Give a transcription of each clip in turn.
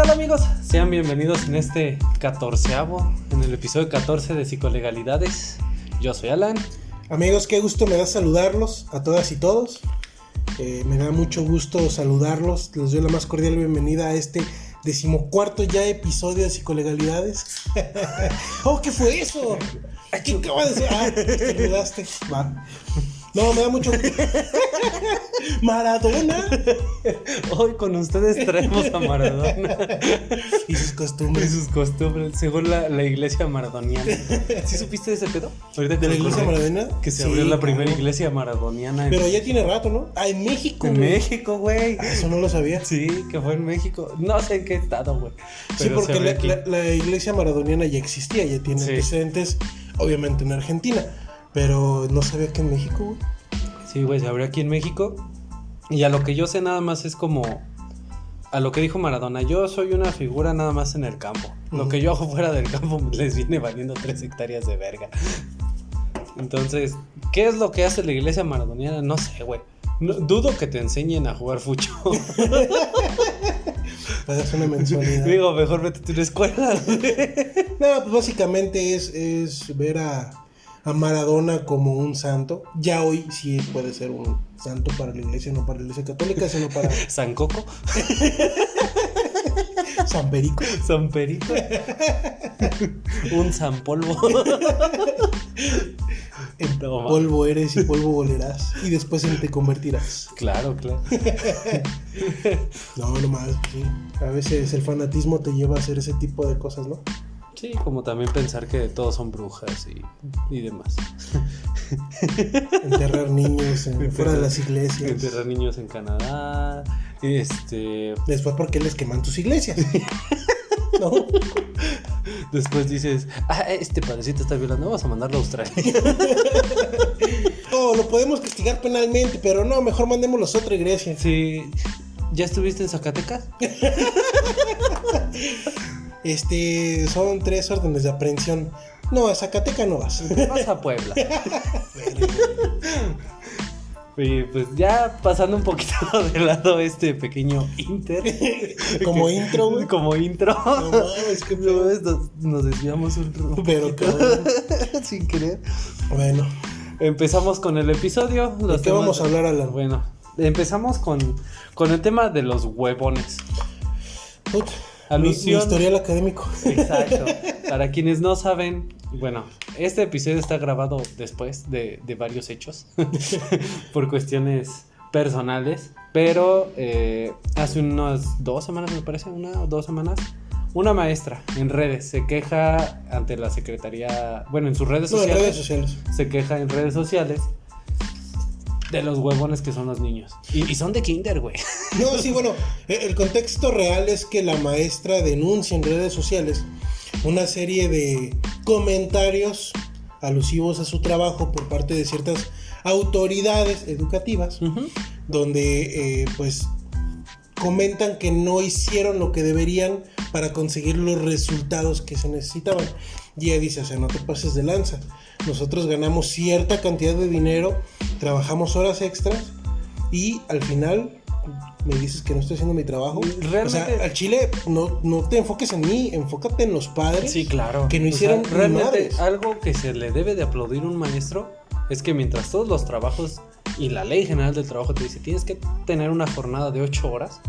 tal amigos? Sean bienvenidos en este 14avo, en el episodio 14 de Psicolegalidades. Yo soy Alan. Amigos, qué gusto me da saludarlos a todas y todos. Me da mucho gusto saludarlos. Les doy la más cordial bienvenida a este 14º ya episodio de Psicolegalidades. Oh, ¿qué fue eso? ¿Qué acaba de decir? Te olvidaste. Va. No, me da mucho Maradona. Hoy con ustedes traemos a Maradona Y sus costumbres. según la iglesia maradoniana. ¿Sí supiste de ese pedo? Ahorita ¿De la iglesia maradoniana? Que se Sí, abrió la primera claro. iglesia maradoniana. Pero ya tiene rato, ¿no? Ah, en México. En güey. México, güey. Ah, eso no lo sabía. Sí, que fue en México. No sé en qué estado, güey. Sí, Pero se porque abrió aquí. la iglesia maradoniana ya existía, ya tiene Sí. antecedentes, obviamente en Argentina, pero no sabía que en México, güey. Sí, güey, se abrió aquí en México. Y a lo que yo sé nada más es como... A lo que dijo Maradona, yo soy una figura nada más en el campo. Lo que yo hago fuera del campo les viene valiendo 3 hectáreas de verga. Entonces, ¿qué es lo que hace la iglesia maradoniana? No sé, güey. Dudo que te enseñen a jugar fucho. Pagas una mensualidad. Digo, mejor vete a una escuela, güey. No, pues básicamente es ver a Maradona como un santo. Ya hoy sí puede ser un santo para la iglesia, no para la iglesia católica, sino para San Coco, San Perico. San Perito, un San Polvo. En No, polvo eres y polvo volerás, y después en te convertirás. Claro, claro. No, nomás, sí. A veces el fanatismo te lleva a hacer ese tipo de cosas, ¿no? Sí, como también pensar que todos son brujas y demás. Enterrar niños fuera de las iglesias. Enterrar niños en Canadá. Después, ¿por qué les queman tus iglesias? ¿No? Después dices, este padrecito está violando, vamos a mandarlo a Australia. No, lo podemos castigar penalmente, pero no, mejor mandémoslos a otra iglesia. Sí. ¿Ya estuviste en Zacatecas? Son 3 órdenes de aprehensión. No, a Zacatecas no vas. Vas a Puebla. Y pues ya pasando un poquito de lado este pequeño Como intro, güey. Como intro. No mames, qué pedo. Nos desviamos un poquito. Pero cabrón. Sin querer. Bueno, Empezamos con el episodio. ¿de qué vamos a hablar, Alan? Bueno, empezamos con el tema de los huevones. Puta, Alusión. mi historial académico. Exacto. Para quienes no saben, bueno, este episodio está grabado después de varios hechos por cuestiones personales, pero hace unas 2 semanas, me parece, 1 o 2 semanas, una maestra en redes se queja ante la secretaría, bueno, en sus redes No, en sociales, redes sociales. se queja en redes sociales de los huevones que son los niños. Y son de kinder, güey. No, sí, bueno, el contexto real es que la maestra denuncia en redes sociales una serie de comentarios alusivos a su trabajo por parte de ciertas autoridades educativas, donde pues comentan que no hicieron lo que deberían para conseguir los resultados que se necesitaban. Y ella dice, o sea, no te pases de lanza. Nosotros ganamos cierta cantidad de dinero, trabajamos horas extras y al final me dices que no estoy haciendo mi trabajo. Realmente, o sea, al chile no te enfoques en mí, enfócate en los padres. Sí, claro. Que no hicieron o sea, realmente madres. algo que se le debe de aplaudir a un maestro es que mientras todos los trabajos y la ley general del trabajo te dice tienes que tener una jornada de 8 horas,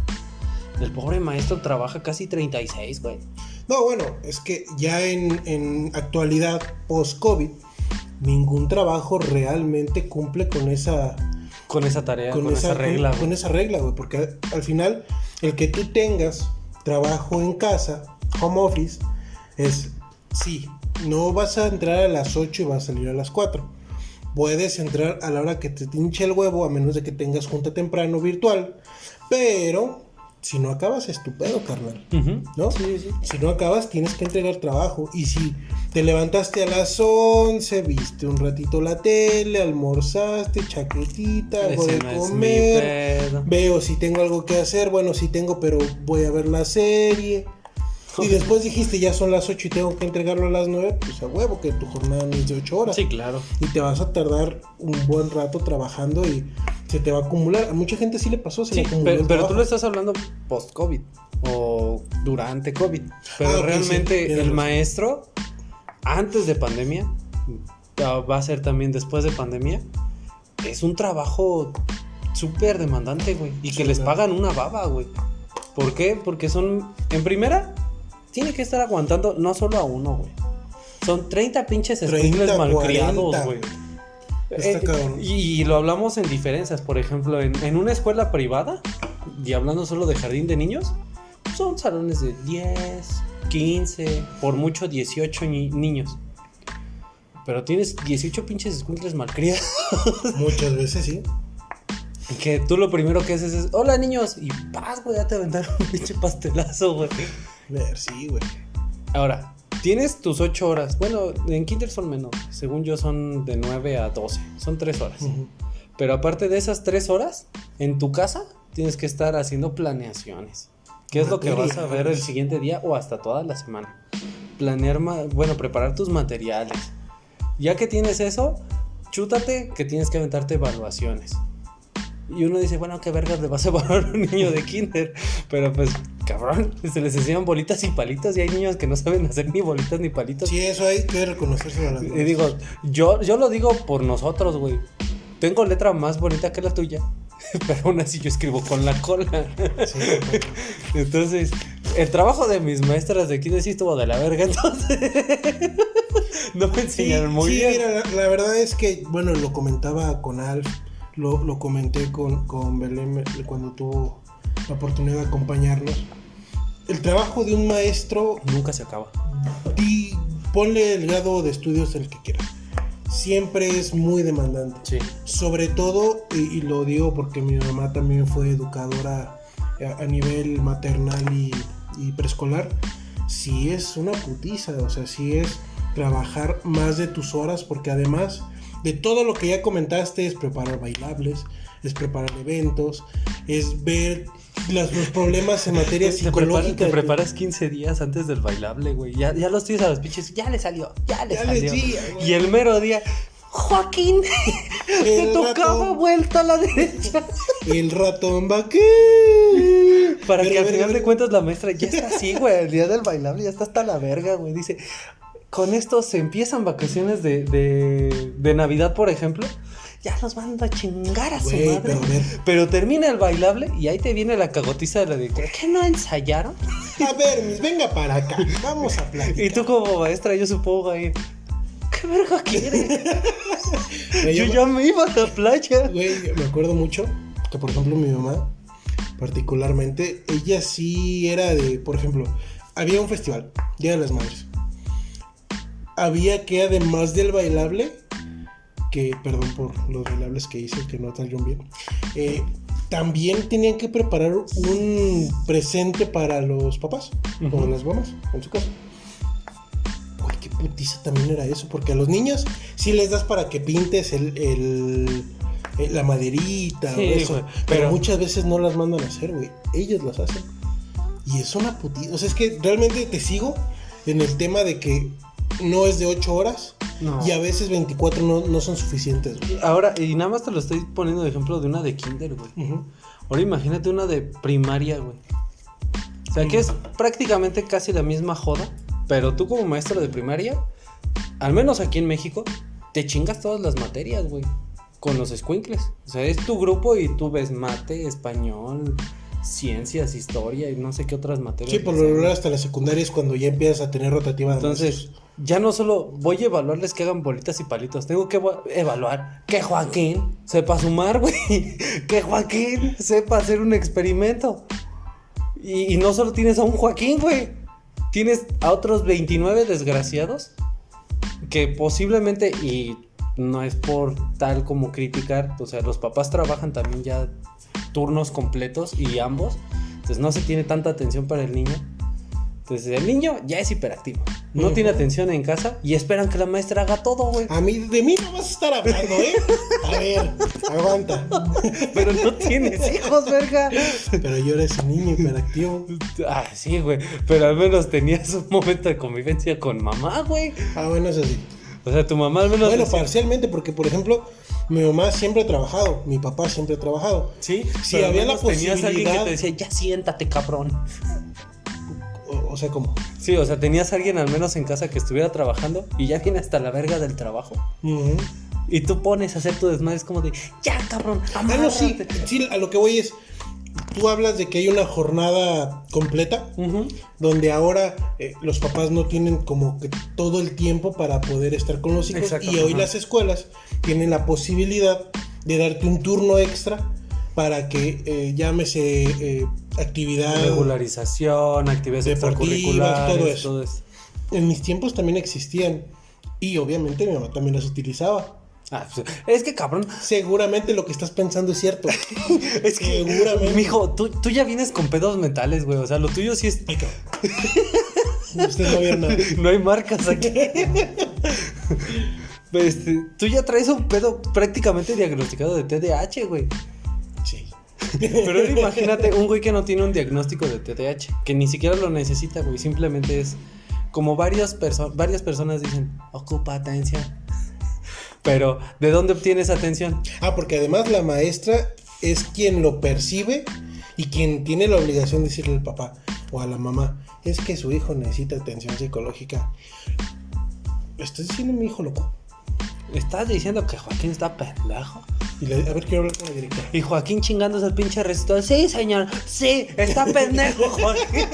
el pobre maestro trabaja casi 36, güey. No, bueno, es que ya en actualidad post-COVID ningún trabajo realmente cumple con esa tarea, con esa regla. Con esa regla, güey, porque al final el que tú tengas trabajo en casa, home office, es, sí, no vas a entrar a las 8 y vas a salir a las 4. Puedes entrar a la hora que te hinche el huevo, a menos de que tengas junta temprano virtual, pero si no acabas es tu pedo, carnal, ¿no? Sí, sí. Si no acabas tienes que entregar trabajo, y si te levantaste a las 11, viste un ratito la tele, almorzaste, chaquetita, algo de Ese no es mi comer, pedo. veo si tengo algo que hacer, bueno, si tengo, pero voy a ver la serie, y después dijiste ya son las 8 y tengo que entregarlo a las 9, pues a huevo que tu jornada no es de 8 horas. Sí, claro. Y te vas a tardar un buen rato trabajando y se te va a acumular. A mucha gente sí le pasó, se le acumuló el pero tú trabajo. lo estás hablando post-COVID. O pero durante COVID. Pero Ah, ok, realmente sí, el razón. maestro, antes de pandemia, va a ser también después de pandemia, es un trabajo súper demandante, güey. Y Sí, que les claro. pagan una baba, güey. ¿Por qué? Porque en primera, tiene que estar aguantando no solo a uno, güey. Son 30 pinches 30, escuincles malcriados, 40. güey. Está cabrón. Y lo hablamos en diferencias. Por ejemplo, en una escuela privada, y hablando solo de jardín de niños, son salones de 10, 15, por mucho 18 niños. Pero tienes 18 pinches escuincles malcriados. Muchas veces sí. Que tú lo primero que haces es, hola niños, y paz, güey, ya te aventaron un pinche pastelazo, güey. Ver, sí, güey. Ahora, tienes tus 8 horas. Bueno, en kinder son menos. Según yo son de 9 a 12. Son 3 horas. Ujú. Pero aparte de esas 3 horas, en tu casa tienes que estar haciendo planeaciones. ¿Qué es lo que vas a ver el siguiente día o hasta toda la semana? Preparar tus materiales. Ya que tienes eso, chútate que tienes que aventarte evaluaciones. Y uno dice, bueno, ¿qué vergas le vas a evaluar a un niño de kinder? Pero pues, cabrón, se les enseñan bolitas y palitos y hay niños que no saben hacer ni bolitas ni palitos. Sí, eso hay que reconocerse a las Y digo, yo lo digo por nosotros, güey. Tengo letra más bonita que la tuya, pero aún así yo escribo con la cola. Sí, güey. Entonces, el trabajo de mis maestras de kinder sí estuvo de la verga, entonces no me enseñaron muy sí, bien. mira, la verdad es que, bueno, lo comentaba con Alf, lo comenté con Belén cuando tuvo la oportunidad de acompañarnos. El trabajo de un maestro, Nunca se acaba. ponle el grado de estudios el que quieras, siempre es muy demandante. Sí. Sobre todo, y lo digo porque mi mamá también fue educadora a nivel maternal y preescolar, sí es una putiza, o sea, sí es trabajar más de tus horas, porque además de todo lo que ya comentaste, es preparar bailables, es preparar eventos, es ver los problemas en materia psicológica. Te preparas 15 días antes del bailable, güey. Ya los tienes a los pinches. Ya le salió. Sí, y el mero día, Joaquín, te El tocaba ratón. vuelta a la derecha. El ratón vaquero. Para que al Ver, final ver. de cuentas la maestra ya está así, güey. El día del bailable ya está hasta la verga, güey. Dice, con esto se empiezan vacaciones de Navidad, por ejemplo. Ya los mando a chingar a su Güey, madre. Pero termina el bailable y ahí te viene la cagotiza de la de ¿qué no ensayaron? A ver, venga para acá, vamos a platicar. Y tú como maestra, yo supongo ahí, ¿qué verga quiere? Yo ya me iba a la playa. Güey, me acuerdo mucho que, por ejemplo, mi mamá, particularmente, ella sí era de, por ejemplo, había un festival, Día de las Madres. Había que, además del bailable, que, perdón por los bailables que hice, que no salieron bien, también tenían que preparar un presente para los papás, o las mamás, en su casa. Güey, qué putiza también era eso, porque a los niños sí les das para que pintes la maderita, Sí, o eso, güey, pero pero muchas veces no las mandan a hacer, güey, ellos las hacen. Y es una putiza, o sea, es que realmente te sigo en el tema de que no es de 8 horas. No. Y a veces 24 no son suficientes, güey. Ahora, y nada más te lo estoy poniendo de ejemplo de una de kinder, güey. Uh-huh. Ahora imagínate una de primaria, güey. O sea, que es prácticamente casi la misma joda, pero tú como maestro de primaria, al menos aquí en México, te chingas todas las materias, güey, con los escuincles. O sea, es tu grupo y tú ves mate, español, ciencias, historia y no sé qué otras materias. Sí, por lo general hasta la secundaria es cuando ya empiezas a tener rotativa de Entonces, maestros. ya no solo voy a evaluarles que hagan bolitas y palitos, tengo que evaluar que Joaquín sepa sumar, güey. Que Joaquín sepa hacer un experimento. Y no solo tienes a un Joaquín, güey. Tienes a otros 29 desgraciados que posiblemente, y no es por tal como criticar, o sea, los papás trabajan también ya turnos completos y ambos, entonces no se tiene tanta atención para el niño. Entonces el niño ya es hiperactivo, no tiene atención en casa y esperan que la maestra haga todo, güey. De mí no vas a estar hablando, ¿eh? A ver, aguanta. Pero no tienes hijos, verga. Pero yo era ese niño hiperactivo. Ah, sí, güey, pero al menos tenías un momento de convivencia con mamá, güey. Ah, bueno, eso sí. O sea, tu mamá al menos... Bueno, parcialmente, porque, por ejemplo, mi mamá siempre ha trabajado, mi papá siempre ha trabajado. Sí, Si pero al había la menos tenías a alguien que posibilidad... te decía, ya siéntate, cabrón. O sea, ¿cómo? Sí, o sea, tenías a alguien al menos en casa que estuviera trabajando y ya viene hasta la verga del trabajo. Uh-huh. Y tú pones a hacer tu desmadre, es como de, ya cabrón, no, sí, a lo que voy es, tú hablas de que hay una jornada completa, uh-huh, donde ahora los papás no tienen como que todo el tiempo para poder estar con los hijos. Exacto, y hoy uh-huh, las escuelas tienen la posibilidad de darte un turno extra para que llámese actividad, regularización, actividades extracurriculares, todo eso. En mis tiempos también existían y obviamente mi mamá también las utilizaba. Es que cabrón, seguramente lo que estás pensando es cierto. Es que seguramente, mijo, tú ya vienes con pedos mentales, güey. O sea, lo tuyo sí es. Ustedes no vieron nada. No hay marcas aquí. Tú ya traes un pedo prácticamente diagnosticado de TDAH, güey. Sí. Pero ahora imagínate un güey que no tiene un diagnóstico de TDAH, que ni siquiera lo necesita, güey. Simplemente es como varias personas dicen, ocupa atención. Pero, ¿de dónde obtienes atención? Porque además la maestra es quien lo percibe y quien tiene la obligación de decirle al papá o a la mamá, es que su hijo necesita atención psicológica. ¿Estás diciendo mi hijo loco? ¿Estás diciendo que Joaquín está pendejo? A ver, quiero hablar con la directora. Y Joaquín chingándose al pinche recito. Sí, señor, sí, está pendejo, Joaquín.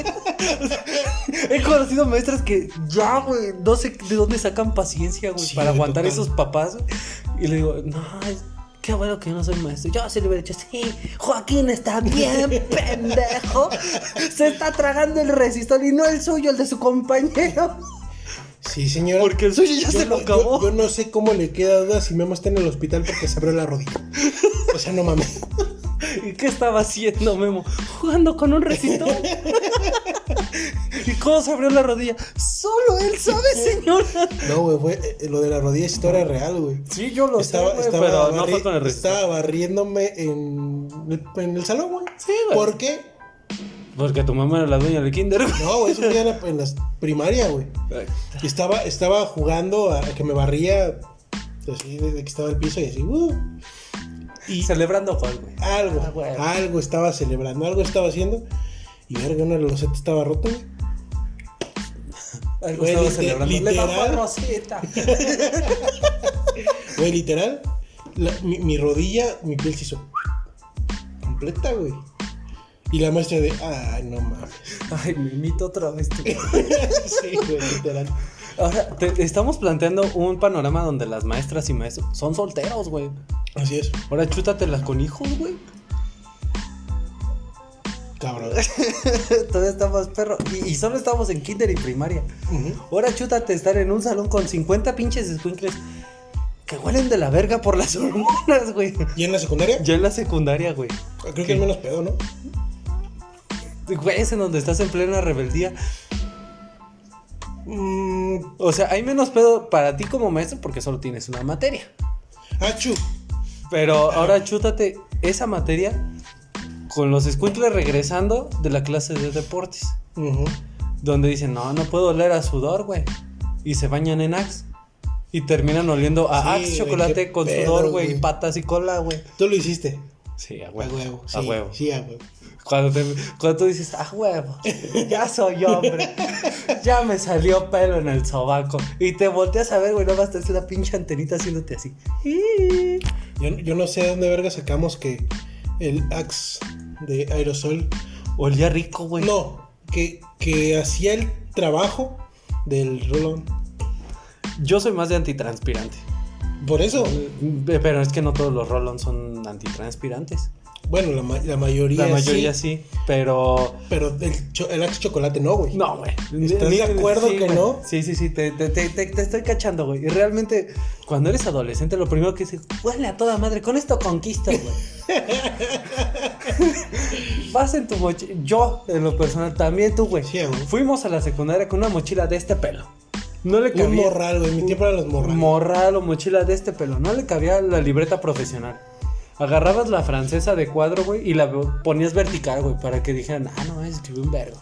He conocido maestras que ya, güey, no sé de dónde sacan paciencia, güey, sí, para aguantar esos papás. Y le digo, no, qué bueno que yo no soy maestro. Yo se le hubiera dicho, sí, Joaquín está bien pendejo. Se está tragando el resistol y no el suyo, el de su compañero. Sí, señora. Porque el suyo ya se lo acabó. Yo no sé cómo le queda duda si Memo está en el hospital porque se abrió la rodilla. O sea, no mames. ¿Y qué estaba haciendo, Memo? Jugando con un resistol. ¿Y cómo se abrió la rodilla? Solo él sabe, señora. No, güey, fue lo de la rodilla es historia real, güey. Sí, yo lo sé, pero no fue con el resistol. Estaba barriéndome en el salón, güey. Sí, güey. ¿Por qué? Porque tu mamá era la dueña del kinder, güey. No, eso fue en la primaria, güey. Y estaba jugando a que me barría así de que estaba el piso y así, y celebrando cuál, güey. Algo estaba celebrando, algo estaba haciendo. Y verga, una loseta estaba rota, güey. Algo estaba celebrando. Literal. Rosita. Güey, literal. Mi rodilla, mi piel se hizo completa, güey. Y la maestra de, no mames. Ay, me imito otra vez, tú. Sí, güey, literal. Ahora, estamos planteando un panorama donde las maestras y maestros son solteros, güey. Así es. Ahora chútatelas con hijos, güey. Cabrón. Todavía estamos perro. Y solo estamos en kinder y primaria. Uh-huh. Ahora chútate estar en un salón con 50 pinches escuincles que huelen de la verga por las hormonas, güey. ¿Y en la secundaria? Ya en la secundaria, güey. Creo que es menos pedo, ¿no? Güey, es en donde estás en plena rebeldía. O sea, hay menos pedo para ti como maestro porque solo tienes una materia. ¡Achú! Pero ahora chútate esa materia con los escuincles regresando de la clase de deportes. Uh-huh. Donde dicen, no puedo oler a sudor, güey. Y se bañan en Axe. Y terminan oliendo a Axe chocolate con sudor, güey, y patas y cola, güey. ¿Tú lo hiciste? Sí, a huevo. Sí, a huevo. Sí, a huevo. Cuando tú dices, huevo, ya soy hombre, ya me salió pelo en el sobaco. Y te volteas a ver, güey, no vas a tener una pinche antenita haciéndote así. Yo no sé de dónde verga sacamos que el Axe de aerosol olía rico, güey. No, que hacía el trabajo del rolón. Yo soy más de antitranspirante. Por eso. Pero es que no todos los roll-on son antitranspirantes. Bueno, la mayoría sí. La mayoría sí, pero... Pero el Axe chocolate no, güey. No, güey. ¿Estás de acuerdo que güey. no? Sí, te estoy cachando, güey. Y realmente, cuando eres adolescente, lo primero que dices, huele a toda madre, con esto conquistas, güey. Vas en tu mochila, yo, en lo personal, también tú, güey. Sí, güey. Fuimos a la secundaria con una mochila de este pelo. No le cabía... Un morral, güey. En mi tiempo eran los morrales. Morral o mochila de este pelo. No le cabía la libreta profesional. Agarrabas la francesa de cuadro, güey, y la ponías vertical, güey, para que dijeran, no, escribí un vergo.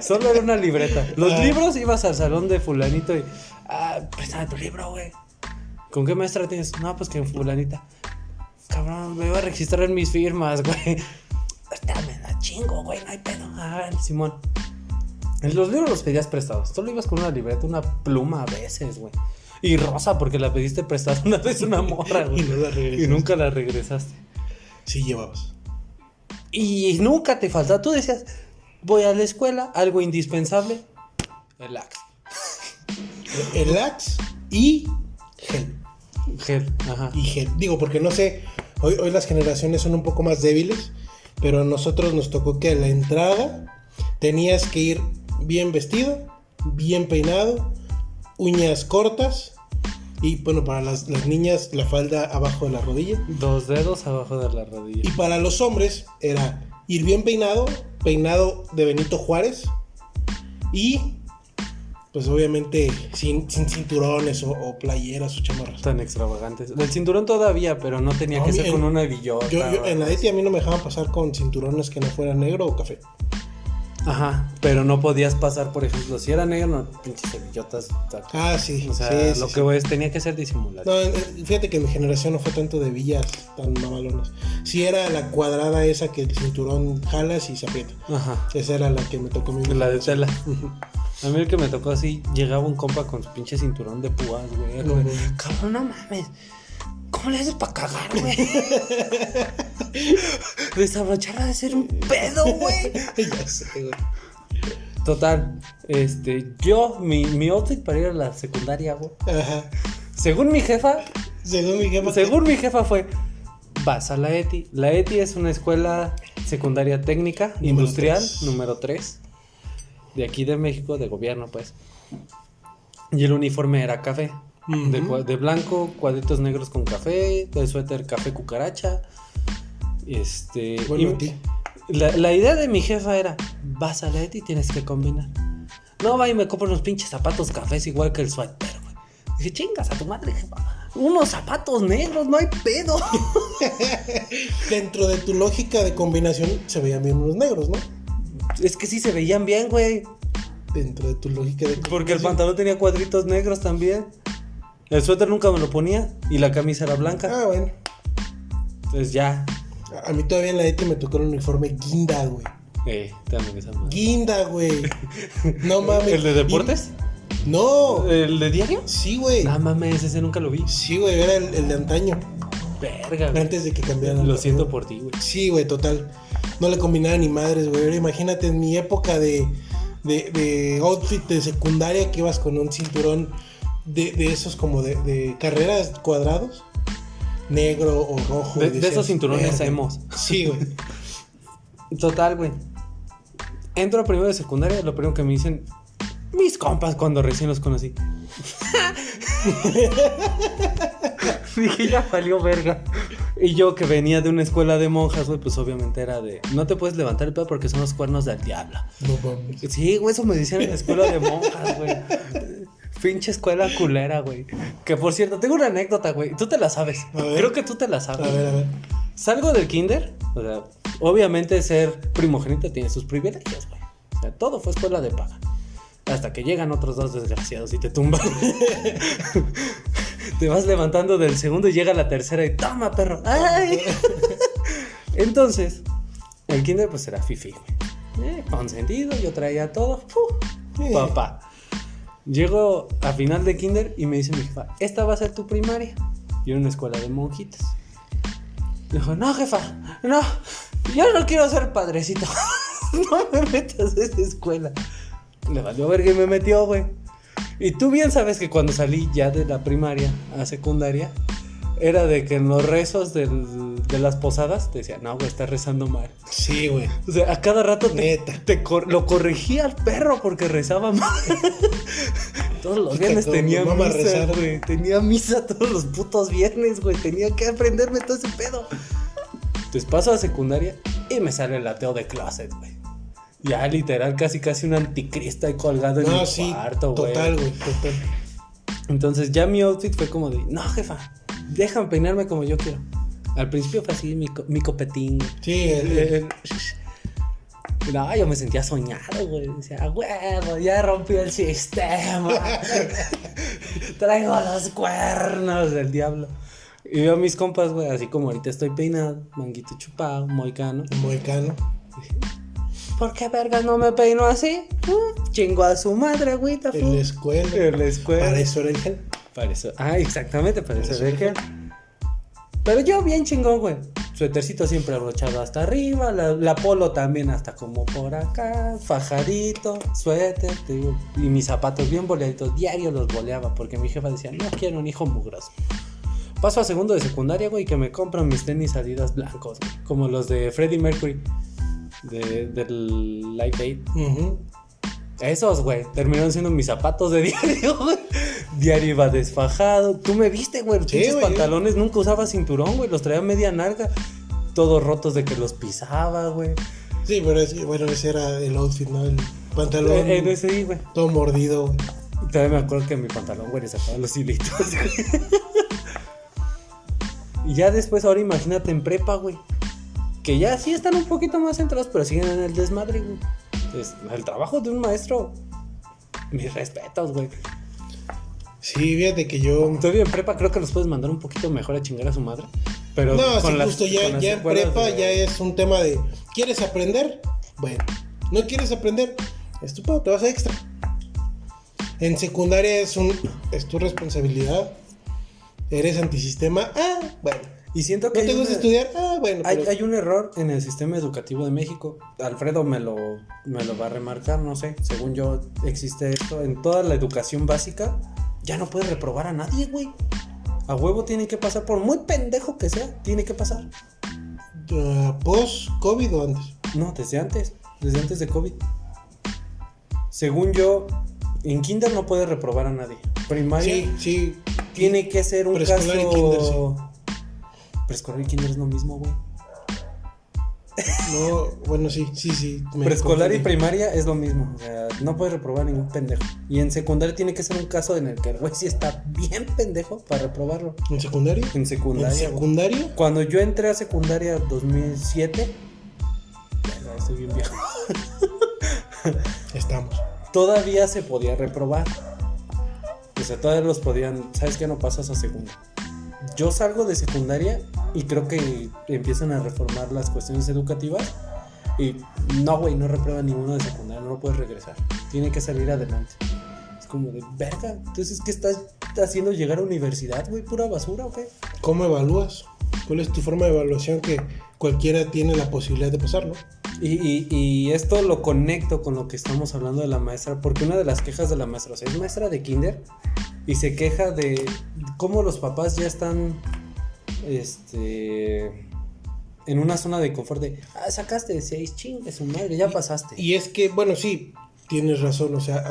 Solo era una libreta. Los libros ibas al salón de fulanito y, préstame tu libro, güey. ¿Con qué maestra tienes? No, pues que en fulanita. Cabrón, me iba a registrar en mis firmas, güey. Dame la chingo, güey, no hay pedo. Simón. Los libros los pedías prestados. Solo ibas con una libreta, una pluma a veces, güey. Y rosa, porque la pediste prestada una vez una morra, güey. Y nunca la regresaste. Sí, llevabas. Y nunca te faltaba. Tú decías, voy a la escuela, algo indispensable. El Axe. El Axe y gel. Gel, ajá. Y gel. Digo, porque no sé, hoy las generaciones son un poco más débiles, pero a nosotros nos tocó que a la entrada tenías que ir bien vestido, bien peinado, uñas cortas y bueno, para las niñas la falda abajo de la rodilla. 2 dedos abajo de la rodilla. Y para los hombres era ir bien peinado, peinado de Benito Juárez y pues obviamente sin cinturones o playeras o chamarras. Tan extravagantes. El cinturón todavía, pero no tenía que ser con una hebillota. Yo en la ETI a mí no me dejaban pasar con cinturones que no fueran negro o café. Ajá, pero no podías pasar, por ejemplo, si era negro, no, pinches hebillotas. Ah, sí. O sea, sí, lo sí, que voy es, tenía que ser disimulado. No, fíjate que en mi generación no fue tanto de villas tan mamalonas. Sí era la cuadrada esa que el cinturón jalas y se aprieta. Ajá. Esa era la que me tocó a mí. La de tela. A mí el que me tocó así, llegaba un compa con su pinche cinturón de púas, güey. No, no. Cabrón, no mames. ¿Cómo le haces para cagar, güey? Desabrocharla de ser un pedo, güey. Ya sé, güey. Total, mi outfit para ir a la secundaria, güey. Ajá. Según mi jefa fue, vas a la ETI. La ETI es una escuela secundaria técnica, industrial, número 3. De aquí de México, de gobierno, pues. Y el uniforme era café. Uh-huh. De blanco, cuadritos negros con café, de suéter café cucaracha. Bueno, a ti. La idea de mi jefa era, vas a la ETI y tienes que combinar. No, va y me compro unos pinches zapatos cafés igual que el suéter, güey. Dije, chingas a tu madre, jefa. Unos zapatos negros, no hay pedo. Dentro de tu lógica de combinación se veían bien unos negros, ¿no? Es que sí se veían bien, güey. Dentro de tu lógica de combinación. Porque el pantalón tenía cuadritos negros también. El suéter nunca me lo ponía y la camisa era blanca. Ah, bueno. Entonces ya. A mí todavía en la ETI me tocó el uniforme guinda, güey. También esa madre. Guinda, güey. No mames. ¿El de deportes? No. ¿El de diario? Sí, güey. No mames, ese nunca lo vi. Sí, güey, era el de antaño. Verga, güey. Antes de que cambiaran. Lo siento por ti, güey. Sí, güey, total. No le combinaba ni madres, güey. Ahora imagínate en mi época de outfit de secundaria que ibas con un cinturón de esos como de carreras cuadrados. Negro o rojo. De esos cinturones emos. Sí, güey. Total, güey. Entro a primero de secundaria, lo primero que me dicen mis compas cuando recién los conocí. Dije, ya valió verga. Y yo que venía de una escuela de monjas, güey, pues obviamente era de, no te puedes levantar el pedo porque son los cuernos del diablo. No mames. Sí, güey, eso me decían en la escuela de monjas, güey. Pinche escuela culera, güey. Que por cierto, tengo una anécdota, güey. Tú te la sabes. Creo que tú te la sabes. A ver. Salgo del kinder. O sea, obviamente ser primogénito tiene sus privilegios, güey. O sea, todo fue escuela de paga. Hasta que llegan otros dos desgraciados y te tumban. Te vas levantando del segundo y llega la tercera y toma, perro. ¡Ay! Entonces, el kinder pues era fifí, güey. Consentido, yo traía todo. Papá. Llego a final de kinder y me dice mi jefa, esta va a ser tu primaria. Y era una escuela de monjitas. Dijo, no, jefa, no, yo no quiero ser padrecito. No me metas a esa escuela. Le valió verga y me metió, güey. Y tú bien sabes que cuando salí ya de la primaria a secundaria, era de que en los rezos de las posadas te decían, no, güey, estás rezando mal. Sí, güey. O sea, a cada rato Neta. lo corregía al perro porque rezaba mal. Todos los viernes tenía misa, güey. Tenía misa todos los putos viernes, güey. Tenía que aprenderme todo ese pedo. Entonces paso a secundaria y me sale el ateo de closet, güey. Ya literal, casi un anticristo ahí colgado en el cuarto, güey. Total, güey, total. Entonces ya mi outfit fue como de, no, jefa, déjame peinarme como yo quiero. Al principio fue así, mi copetín. Sí, No, yo me sentía soñado, güey. Decía, huevo, ya rompí el sistema. Traigo los cuernos del diablo. Y veo a mis compas, güey, así como ahorita estoy peinado, manguito chupado, moicano. Moicano. ¿por qué vergas no me peino así? Chingo a su madre, agüita. En la escuela. En la escuela. Para eso era el gel. Para eso. Ah, exactamente, para eso era el gel. Pero yo bien chingón, güey. Suétercito siempre abrochado hasta arriba, la polo también hasta como por acá, fajadito, suéter, te digo, y mis zapatos bien boleaditos, diario los boleaba, porque mi jefa decía, no quiero un hijo mugroso. Paso a segundo de secundaria, güey, que me compran mis tenis Adidas blancos, güey, como los de Freddie Mercury, del Live Aid. Uh-huh. Esos, güey, terminaron siendo mis zapatos de diario, güey. Diario iba desfajado. Tú me viste, güey, los pinches pantalones, nunca usaba cinturón, güey, los traía media nalga, todos rotos de que los pisaba, güey. Sí, pero bueno, ese era el outfit, ¿no? El pantalón. En ese, güey. Todo mordido, güey. Todavía me acuerdo que mi pantalón, güey, le sacaba los hilitos, güey. Y ya después, ahora imagínate en prepa, güey, que ya sí están un poquito más centrados, pero siguen en el desmadre, güey. Entonces, el trabajo de un maestro, mis respetos, güey. Sí, fíjate que yo... Todavía en prepa creo que los puedes mandar un poquito mejor a chingar a su madre. Pero no, con sí, justo ya en prepa ya es un tema de... ¿Quieres aprender? Bueno. ¿No quieres aprender? Estupendo, te vas a extra. En secundaria es tu responsabilidad. Eres antisistema. Ah, bueno. Y siento que ¿no te gusta estudiar? Ah, bueno. Pero... Hay un error en el sistema educativo de México. Alfredo me lo va a remarcar, no sé. Según yo, existe esto. En toda la educación básica, ya no puedes reprobar a nadie, güey. A huevo tiene que pasar, por muy pendejo que sea, tiene que pasar. ¿Post-COVID o antes? No, desde antes de COVID. Según yo, en kinder no puedes reprobar a nadie. Primaria, sí. Tiene que ser un preescolar caso... y kinder, sí. Preescolar y kinder es lo mismo, güey. No, bueno, sí. Preescolar y primaria es lo mismo. O sea, no puedes reprobar ningún pendejo. Y en secundaria tiene que ser un caso en el que el güey sí está bien pendejo para reprobarlo. ¿En secundaria? En secundaria. ¿En secundaria? Güey. Cuando yo entré a secundaria 2007, ya estoy bien viejo. Estamos. Todavía se podía reprobar. O sea, todavía los podían. ¿Sabes qué? No pasas a segunda. Yo salgo de secundaria y creo que empiezan a reformar las cuestiones educativas. Y no, güey, no reprueba ninguno de secundaria, no lo puedes regresar. Tiene que salir adelante. Es como de verga. Entonces, ¿qué estás haciendo llegar a universidad, güey? ¿Pura basura o qué? ¿Cómo evalúas? ¿Cuál es tu forma de evaluación que cualquiera tiene la posibilidad de pasarlo? Y esto lo conecto con lo que estamos hablando de la maestra, porque una de las quejas de la maestra, o sea, es maestra de kinder y se queja de cómo los papás ya están en una zona de confort de sacaste 6, chingue su madre, ya pasaste. Y es que, bueno, sí, tienes razón, o sea,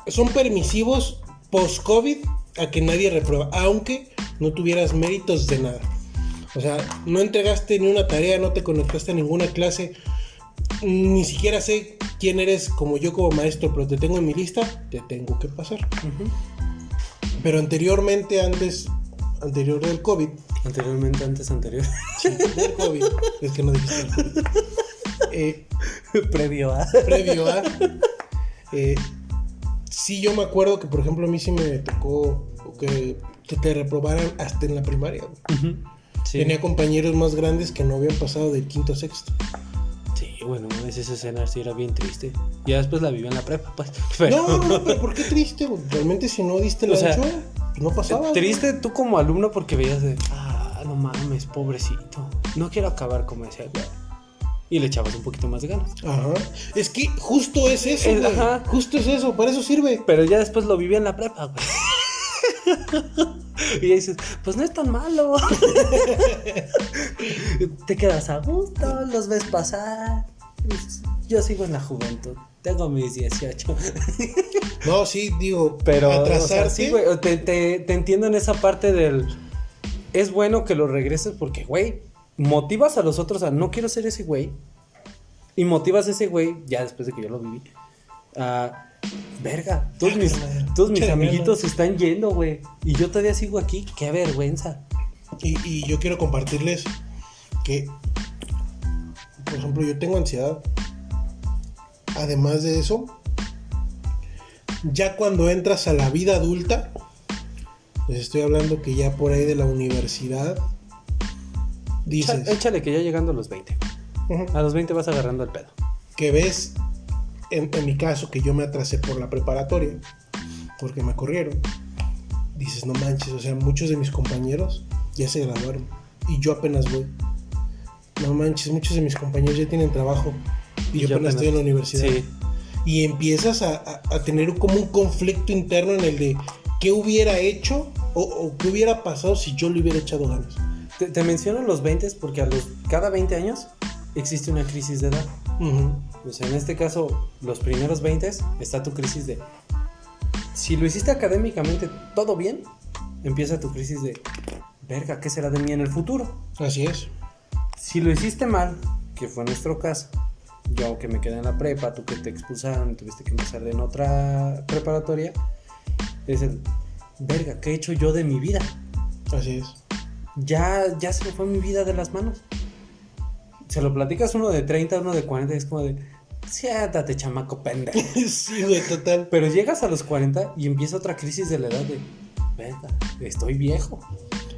son permisivos post-COVID a que nadie reprueba, aunque no tuvieras méritos de nada. O sea, no entregaste ni una tarea, no te conectaste a ninguna clase, ni siquiera sé quién eres como yo como maestro, pero te tengo en mi lista, te tengo que pasar. Uh-huh. Pero anterior del COVID. Anterior. Sí, del COVID. Es que no dijiste el COVID. Previo a. Sí, yo me acuerdo que, por ejemplo, a mí sí me tocó que te reprobaran hasta en la primaria. Uh-huh. Sí. Tenía compañeros más grandes que no habían pasado del quinto a sexto. Sí, bueno, esa escena sí era bien triste. Ya después la viví en la prepa, pues. Pero... No, pero ¿por qué triste? Realmente si no diste el ancho, pues no pasaba. Triste tú como alumno porque veías de, no mames, pobrecito. No quiero acabar como ese güey. Y le echabas un poquito más de ganas. Ajá. Es que justo es eso, güey. Ajá. Justo es eso, para eso sirve. Pero ya después lo viví en la prepa, güey. Y dices, pues no es tan malo. Te quedas a gusto, los ves pasar. Yo sigo en la juventud, tengo mis 18. No, sí, digo, pero atrasarte. O sea, sí, güey, te entiendo en esa parte del... Es bueno que lo regreses porque, güey, motivas a los otros a no quiero ser ese güey. Y motivas a ese güey, ya después de que yo lo viví, verga, todos mis amiguitos se están yendo, güey. Y yo todavía sigo aquí, qué vergüenza. Y yo quiero compartirles que, por ejemplo, yo tengo ansiedad. Además de eso, ya cuando entras a la vida adulta, les estoy hablando que ya por ahí de la universidad, dices... Échale que ya llegando a los 20. Uh-huh. A los 20 vas agarrando el pedo. Que ves, en mi caso, que yo me atrasé por la preparatoria, porque me corrieron. Dices, no manches, o sea, muchos de mis compañeros ya se graduaron y yo apenas voy. No manches, muchos de mis compañeros ya tienen trabajo y yo apenas estoy en la universidad. Sí. Y empiezas a tener como un conflicto interno en el de qué hubiera hecho o qué hubiera pasado si yo le hubiera echado ganas. Te menciono los 20 porque cada 20 años existe una crisis de edad. Uh-huh. O sea, en este caso, los primeros 20 está tu crisis de... Si lo hiciste académicamente todo bien, empieza tu crisis de... Verga, ¿qué será de mí en el futuro? Así es. Si lo hiciste mal, que fue nuestro caso, yo que me quedé en la prepa, tú que te expulsaron y tuviste que empezar en otra preparatoria, es el... Verga, ¿qué he hecho yo de mi vida? Así es. Ya se me fue mi vida de las manos. Se lo platicas uno de 30, uno de 40, es como de... Siéntate, chamaco pendejo. Sí, güey, total. Pero llegas a los 40 y empieza otra crisis de la edad de... Verga, estoy viejo.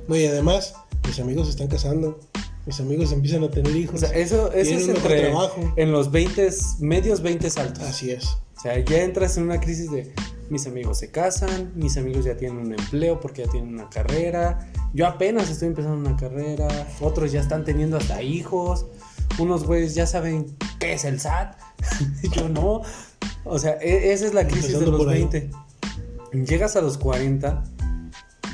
No, y además, mis amigos se están casando. Mis amigos empiezan a tener hijos. O sea, eso es entre... trabajo. En los 20, medios 20 altos. Así es. O sea, ya entras en una crisis de... Mis amigos se casan, mis amigos ya tienen un empleo porque ya tienen una carrera. Yo apenas estoy empezando una carrera. Otros ya están teniendo hasta hijos. Unos güeyes ya saben qué es el SAT. Yo no. O sea, esa es la crisis empezando de los 20. Llegas a los 40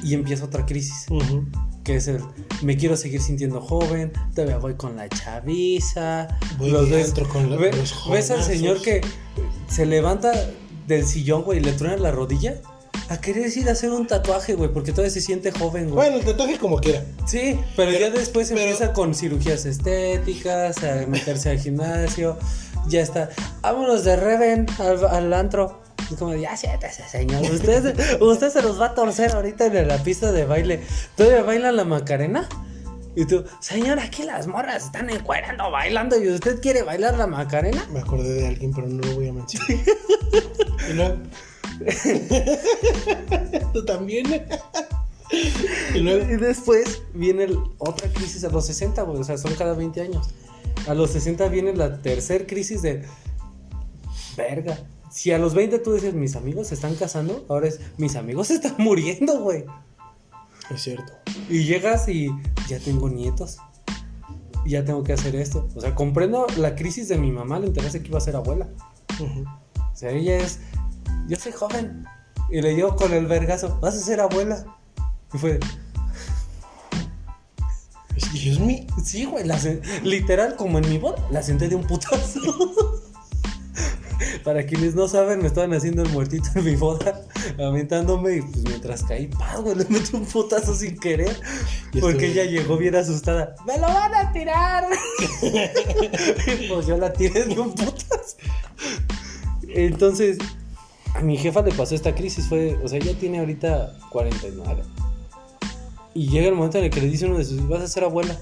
y empieza otra crisis. Uh-huh. Que es el... Me quiero seguir sintiendo joven. Todavía voy con la chaviza. ¿Ves al señor que se levanta del sillón, güey, y le truena la rodilla? A querer ir a hacer un tatuaje, güey, porque todavía se siente joven, güey. Bueno, el tatuaje como quiera. Sí, pero ya después empieza con cirugías estéticas, a meterse al gimnasio. Ya está. Vámonos de Reven al antro. Es como, ya siéntese, señor. Usted se los va a torcer ahorita en la pista de baile. ¿Todavía bailan la Macarena? Y tú, señor, aquí las morras están encuerando, bailando. ¿Y usted quiere bailar la Macarena? Me acordé de alguien, pero no lo voy a mencionar. ¿Y luego? ¿Tú también? Y después viene otra crisis a los 60, güey. O sea, son cada 20 años. A los 60 viene la tercera crisis de... Verga. Si a los 20 tú dices, mis amigos se están casando, ahora es, mis amigos se están muriendo, güey. Es cierto. Y llegas y ya tengo nietos. Y ya tengo que hacer esto. O sea, comprendo la crisis de mi mamá, le interesa que iba a ser abuela. Uh-huh. O sea, ella es... Yo soy joven. Y le dio con el vergazo, vas a ser abuela. Y fue... Dios mío. Sí, güey, literal, como en mi boda, la senté de un putazo. Para quienes no saben, me estaban haciendo el muertito en mi boda, lamentándome, y pues mientras caí, güey, le metí un putazo sin querer. Porque ella llegó bien asustada. ¡Me lo van a tirar! Pues yo la tiré de un putazo. Entonces, a mi jefa le pasó esta crisis, o sea, ella tiene ahorita 49. Y llega el momento en el que le dice uno de sus, vas a ser abuela.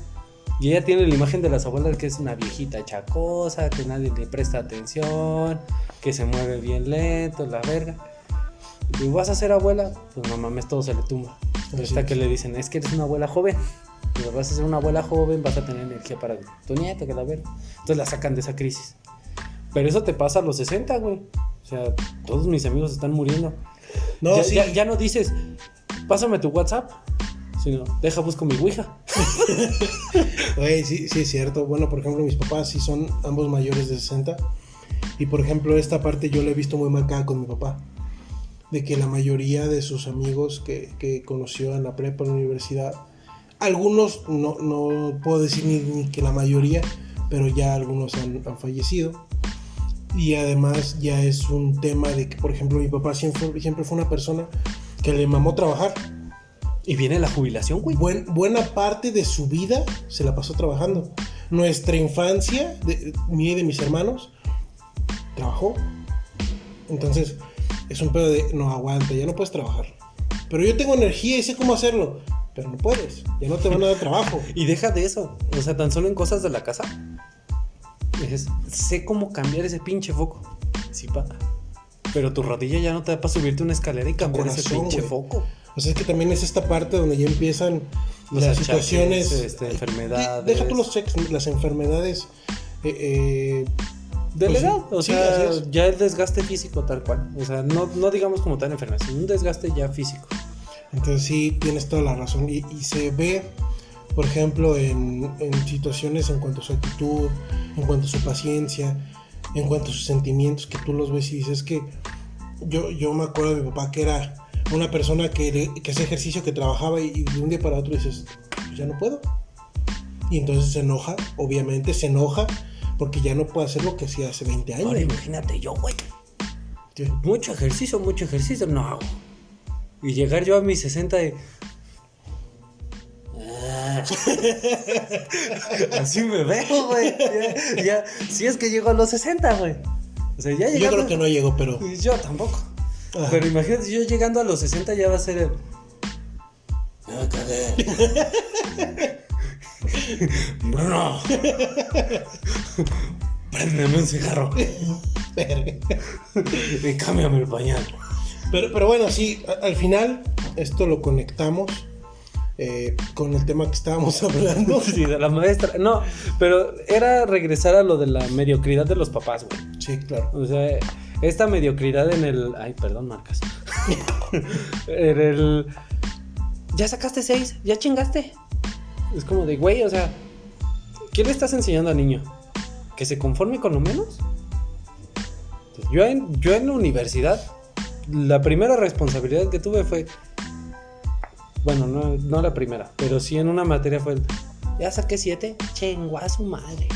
Y ella tiene la imagen de las abuelas que es una viejita chacosa, que nadie le presta atención, que se mueve bien lento, la verga. Y vas a ser abuela, pues no mames, todo se le tumba. Hasta que le dicen, es que eres una abuela joven. Pero vas a ser una abuela joven, vas a tener energía para tu nieto, que la verga. Entonces la sacan de esa crisis. Pero eso te pasa a los 60, güey. O sea, todos mis amigos están muriendo. No, ya no dices, pásame tu WhatsApp. Sino, busco mi ouija. Güey, sí es cierto. Bueno, por ejemplo, mis papás sí son ambos mayores de 60. Y por ejemplo, esta parte yo la he visto muy marcada con mi papá. De que la mayoría de sus amigos que conoció en la prepa, en la universidad, algunos, no puedo decir ni que la mayoría, pero ya algunos han fallecido. Y además ya es un tema de que, por ejemplo, mi papá siempre fue una persona que le mamó trabajar. Y viene la jubilación, güey. Buena parte de su vida se la pasó trabajando. Nuestra infancia, mía y de mis hermanos, trabajó. Entonces, es un pedo de, no aguanta, ya no puedes trabajar. Pero yo tengo energía y sé cómo hacerlo. Pero no puedes, ya no te van a dar trabajo. Y deja de eso, o sea, tan solo en cosas de la casa. Sé cómo cambiar ese pinche foco. Sí, pa. Pero tu rodilla ya no te da para subirte una escalera y cambiar ese pinche foco. O sea, es que también es esta parte donde ya empiezan Los las achaques, situaciones, enfermedades. deja tú los cheques, las enfermedades De pues la edad, sí, o sí, sea, así es. ya el desgaste físico tal cual. O sea, no digamos como tal enfermedad, sino un desgaste ya físico. Entonces sí, tienes toda la razón. Y se ve, por ejemplo, en situaciones en cuanto a su actitud, en cuanto a su paciencia, en cuanto a sus sentimientos, que tú los ves y dices que yo me acuerdo de mi papá que era una persona que hacía ejercicio, que trabajaba y de un día para otro dices, pues ya no puedo. Y entonces se enoja, obviamente se enoja porque ya no puede hacer lo que hacía hace 20 años. Ahora imagínate yo, güey. Sí. Mucho ejercicio no hago. Y llegar yo a mis 60 y... Así me veo, güey. Ya, si es que llego a los 60, güey. O sea, ya Yo llegando... creo que no llego, pero... Yo tampoco. Ajá. Pero imagínate, yo llegando a los 60 ya va a ser el... Ya cagué. Bruno. Préndeme un cigarro. Y cámbiame el pañal. Pero bueno, sí, al final esto lo conectamos con el tema que estábamos hablando. Sí, de la maestra. No, pero era regresar a lo de la mediocridad de los papás, güey. Sí, claro. O sea, esta mediocridad en el... Ay, perdón, marcas. En el... Ya sacaste 6, ya chingaste. Es como de, güey, o sea, ¿qué le estás enseñando al niño? ¿Que se conforme con lo menos? Yo en la universidad, la primera responsabilidad que tuve fue... Bueno, no la primera, pero sí en una materia fue el... Ya saqué 7, chingua a su madre.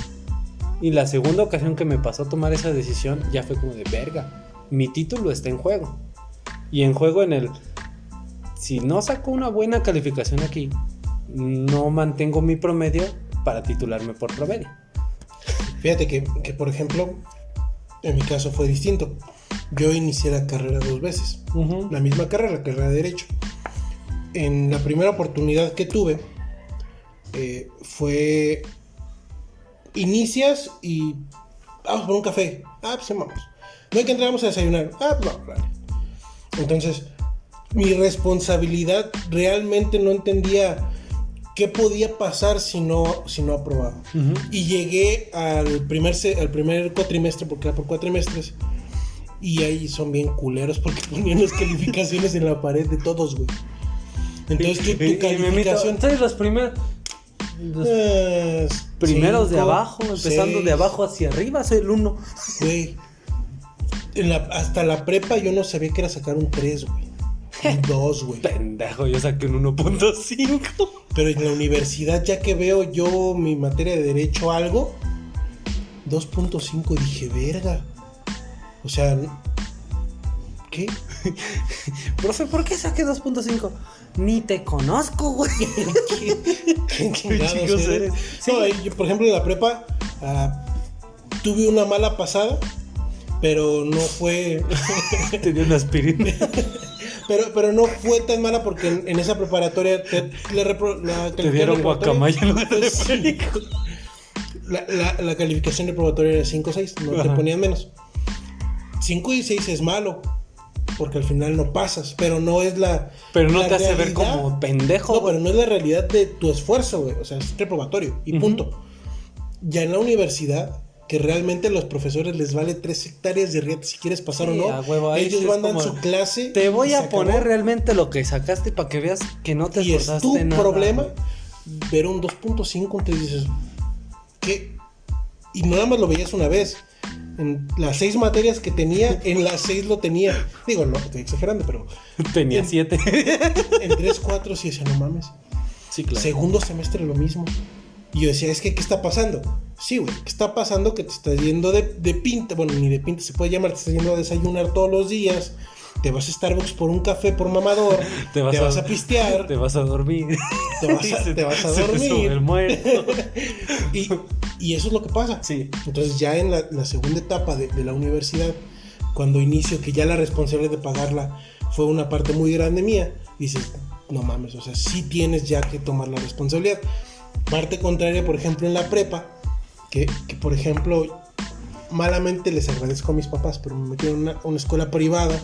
Y la segunda ocasión que me pasó a tomar esa decisión ya fue como de verga. Mi título está en juego. Y en juego en el... Si no saco una buena calificación aquí, no mantengo mi promedio para titularme por promedio. Fíjate que por ejemplo, en mi caso fue distinto. Yo inicié la carrera 2 veces. Uh-huh. La misma carrera, la carrera de Derecho. En la primera oportunidad que tuve, fue... Inicias y... Vamos por un café. Pues vamos. No hay que entrar, vamos a desayunar. Pues vamos, vale. Entonces, mi responsabilidad realmente no entendía qué podía pasar si no aprobaba. Uh-huh. Y llegué al primer cuatrimestre, porque era por cuatrimestres, y ahí son bien culeros porque ponían las calificaciones en la pared de todos, güey. Entonces tu calificación... Soy los primeros... primeros 5, de abajo, empezando 6, de abajo hacia arriba, soy el 1. Güey, hasta la prepa yo no sabía que era sacar un 3, güey. Un 2, güey. Pendejo, yo saqué un 1.5. Pero en la universidad, ya que veo yo mi materia de derecho algo, 2.5, dije, verga. O sea, ¿qué? Profe, ¿por qué saqué 2.5? Ni te conozco, güey. ¿Qué chingados eres? Sí. No, yo, por ejemplo, en la prepa tuve una mala pasada, pero no fue... Tenía una aspirina. Pero no fue tan mala porque en esa preparatoria te dieron guacamaya en lugar de perico. La calificación reprobatoria era 5 o 6, no Ajá. Te ponían menos. 5 y 6 es malo, porque al final no pasas, pero no es la... Pero no la te hace realidad, ver como pendejo. No, pero no es la realidad de tu esfuerzo, güey. O sea, es reprobatorio y punto. Ya en la universidad, que realmente a los profesores les vale 3 hectáreas de riata si quieres pasar o no. Huevo, ellos mandan su clase. Te voy a poner realmente lo que sacaste para que veas que no te esforzaste nada. Y es tu nada, problema güey. Ver un 2.5, te dices, ¿qué? Y nada más lo veías una vez. En las 6 materias que tenía, en las 6 lo tenía. Digo, no, estoy exagerando, pero... Tenía 7. En 3, 4, sí decía, no mames. Sí, claro. Segundo semestre lo mismo. Y yo decía, es que, ¿qué está pasando? Sí, güey, ¿qué está pasando? Que te estás yendo de pinta, bueno, ni de pinta se puede llamar, te estás yendo a desayunar todos los días, te vas a Starbucks por un café por mamador, te vas a pistear, te vas a dormir, te vas a dormir, te sube el muerto. y eso es lo que pasa. Sí. Entonces ya en la segunda etapa de la universidad, cuando inicio, que ya la responsabilidad de pagarla fue una parte muy grande mía, dices, no mames, o sea, sí tienes ya que tomar la responsabilidad. Parte contraria, por ejemplo, en la prepa, que por ejemplo, malamente les agradezco a mis papás, pero me metieron en una escuela privada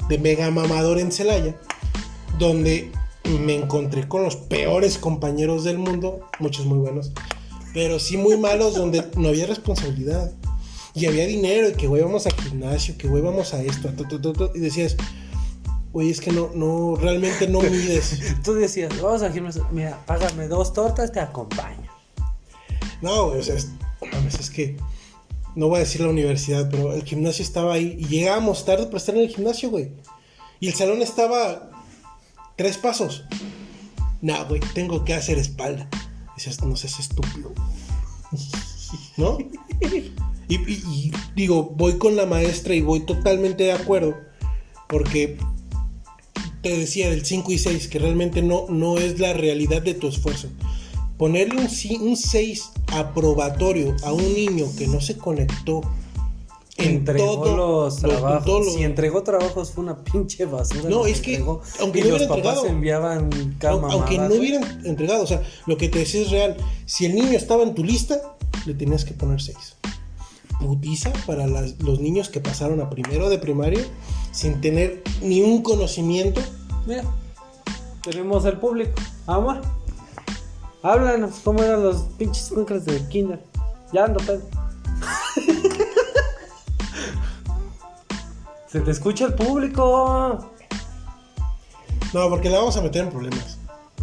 de mega mamador en Celaya, donde me encontré con los peores compañeros del mundo, muchos muy buenos, pero sí muy malos, donde no había responsabilidad y había dinero, y que güey vamos al gimnasio, que güey vamos a esto, y decías, güey, es que no, realmente no mides. Tú decías, vamos al gimnasio, mira, págame 2 tortas, te acompaño. No, güey, o sea, es que no voy a decir la universidad, pero el gimnasio estaba ahí y llegábamos tarde para estar en el gimnasio, güey. Y el salón estaba 3 pasos. No, güey, tengo que hacer espalda. Dices, no seas estúpido. ¿No? Y digo, voy con la maestra y voy totalmente de acuerdo, porque te decía del 5 y 6, que realmente no es la realidad de tu esfuerzo. Ponerle un 6 aprobatorio a un niño que no se conectó entregó los trabajos. Si entregó trabajos fue una pinche basura. No, es que aunque no los hubiera papás entregado, enviaban aunque no hubieran entregado, o sea, lo que te decía es real. Si el niño estaba en tu lista, le tenías que poner 6. Putiza para los niños que pasaron a primero de primaria sin tener ni un conocimiento. Mira, tenemos el público. Amor, háblanos, ¿cómo eran los pinches cuencas de kinder? Ya ando pedo. Se te escucha el público. No, porque la vamos a meter en problemas.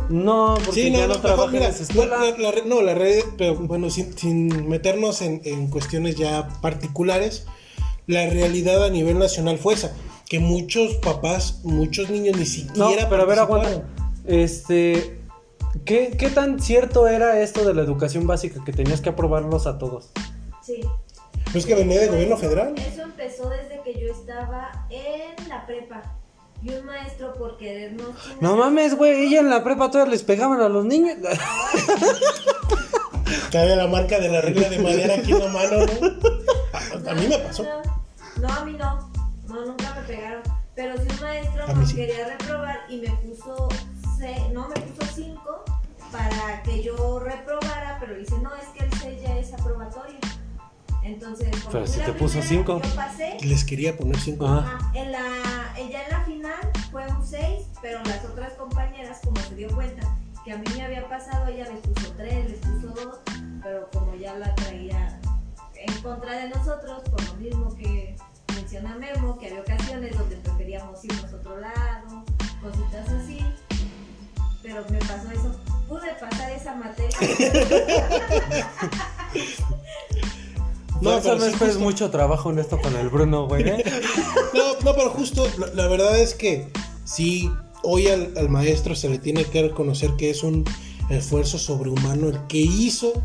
No, porque ya no trabaja en esa escuela. La red, pero bueno, sin meternos en cuestiones ya particulares, la realidad a nivel nacional fue esa, que muchos papás, muchos niños ni siquiera. No, pero a ver, aguanta. ¿Qué tan cierto era esto de la educación básica, que tenías que aprobarlos a todos? Sí. Pues que venía del gobierno federal. Eso empezó desde que yo estaba en la prepa. Y un maestro, por querernos... No mames, güey, ella en la prepa todavía les pegaban a los niños. Cabe la marca de la regla de madera aquí en la mano, ¿no? A mí me pasó. No, a mí no. No, nunca me pegaron. Pero si un maestro A mí sí. quería reprobar y me puso 5 para que yo reprobara, pero dice, no, es que el 6 ya es aprobatorio. Entonces, pero si te puso 5. Yo pasé. Les quería poner 5. Ya en la final fue un 6, pero las otras compañeras, como se dio cuenta que a mí me había pasado, ella les puso 3, les puso 2, pero como ya la traía en contra de nosotros, por lo mismo que menciona Memo, que había ocasiones donde preferíamos irnos a otro lado, cositas así, pero me pasó eso, pude pasar esa materia. No, pero no esperes mucho trabajo en esto con el Bruno, güey, ¿eh? No, pero justo, la verdad es que sí, hoy al maestro se le tiene que reconocer que es un esfuerzo sobrehumano el que hizo